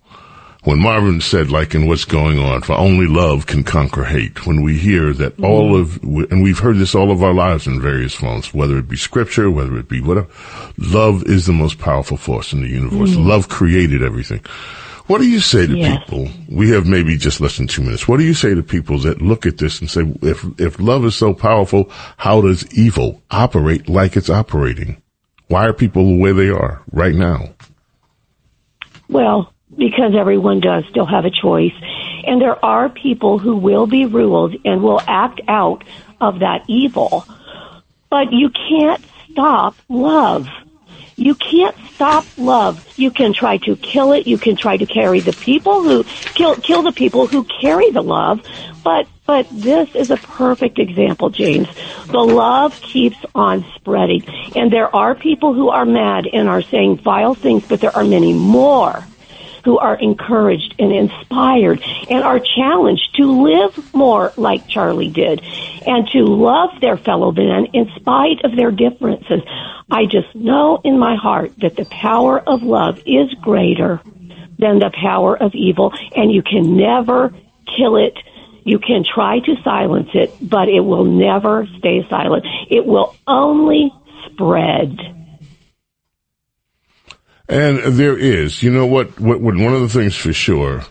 when Marvin said, like in What's Going On, for only love can conquer hate, when we hear that and we've heard this all of our lives in various forms, whether it be scripture, whether it be whatever, love is the most powerful force in the universe. Love created everything. What do you say to people? We have maybe just less than 2 minutes. What do you say to people that look at this and say, if love is so powerful, how does evil operate like it's operating? Why are people the way they are right now? Well, because everyone does still have a choice. And there are people who will be ruled and will act out of that evil. But you can't stop love. You can't stop love. You can try to kill it. You can try to carry the people who kill the people who carry the love. But this is a perfect example, James. The love keeps on spreading. And there are people who are mad and are saying vile things, but there are many more who are encouraged and inspired and are challenged to live more like Charlie did and to love their fellow man in spite of their differences. I just know in my heart that the power of love is greater than the power of evil, and you can never kill it. You can try to silence it, but it will never stay silent. It will only spread. And there is, one of the things for sure,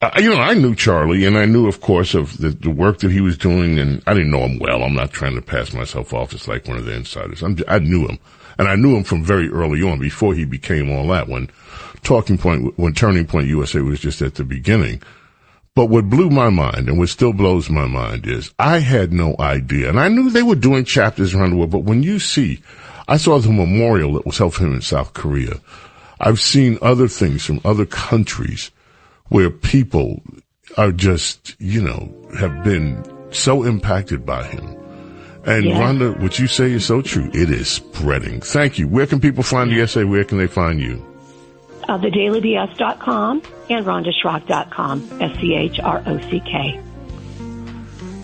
I knew Charlie, and I knew, of course, of the work that he was doing, and I didn't know him well. I'm not trying to pass myself off as like one of the insiders. I knew him, and I knew him from very early on, before he became all that, when Turning Point USA was just at the beginning. But what blew my mind, and what still blows my mind, is I had no idea, and I knew they were doing chapters around the world, but when you see, I saw the memorial that was held for him in South Korea. I've seen other things from other countries where people are just, have been so impacted by him. And Rhonda, what you say is so true. It is spreading. Thank you. Where can people find the essay? Where can they find you? TheDailyBS.com and RhondaSchrock.com, SCHROCK.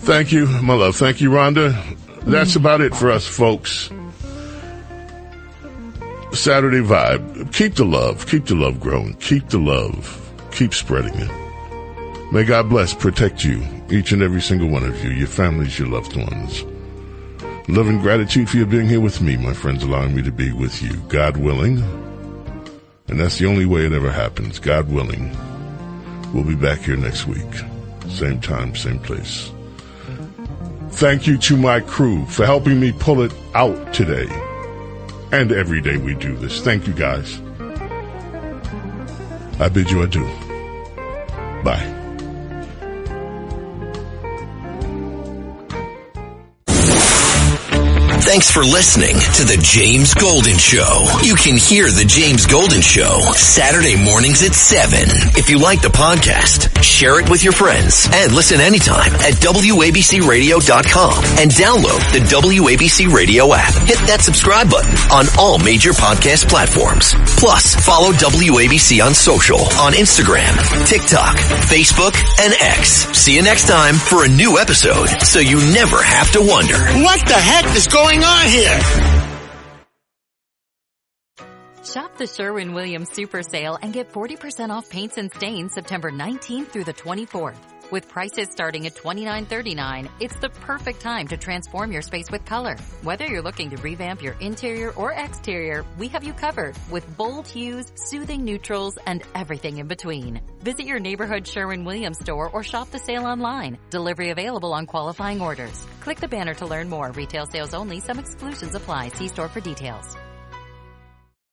Thank you, my love. Thank you, Rhonda. That's about it for us, folks. Saturday Vibe. Keep the love growing. Keep the love. Keep spreading it. May God bless, protect you, each and every single one of you, your families, your loved ones. Love and gratitude for you being here with me, my friends, allowing me to be with you. God willing, and that's the only way it ever happens, God willing, we'll be back here next week. Same time, same place. Thank you to my crew for helping me pull it out today. And every day we do this. Thank you, guys. I bid you adieu. Bye. Thanks for listening to The James Golden Show. You can hear The James Golden Show Saturday mornings at 7. If you like the podcast, share it with your friends and listen anytime at WABCRadio.com and download the WABC Radio app. Hit that subscribe button on all major podcast platforms. Plus, follow WABC on social on Instagram, TikTok, Facebook, and X. See you next time for a new episode so you never have to wonder, what the heck is going on here? Shop the Sherwin-Williams Super Sale and get 40% off paints and stains September 19th through the 24th. With prices starting at $29.39, it's the perfect time to transform your space with color. Whether you're looking to revamp your interior or exterior, we have you covered with bold hues, soothing neutrals, and everything in between. Visit your neighborhood Sherwin-Williams store or shop the sale online. Delivery available on qualifying orders. Click the banner to learn more. Retail sales only. Some exclusions apply. See store for details.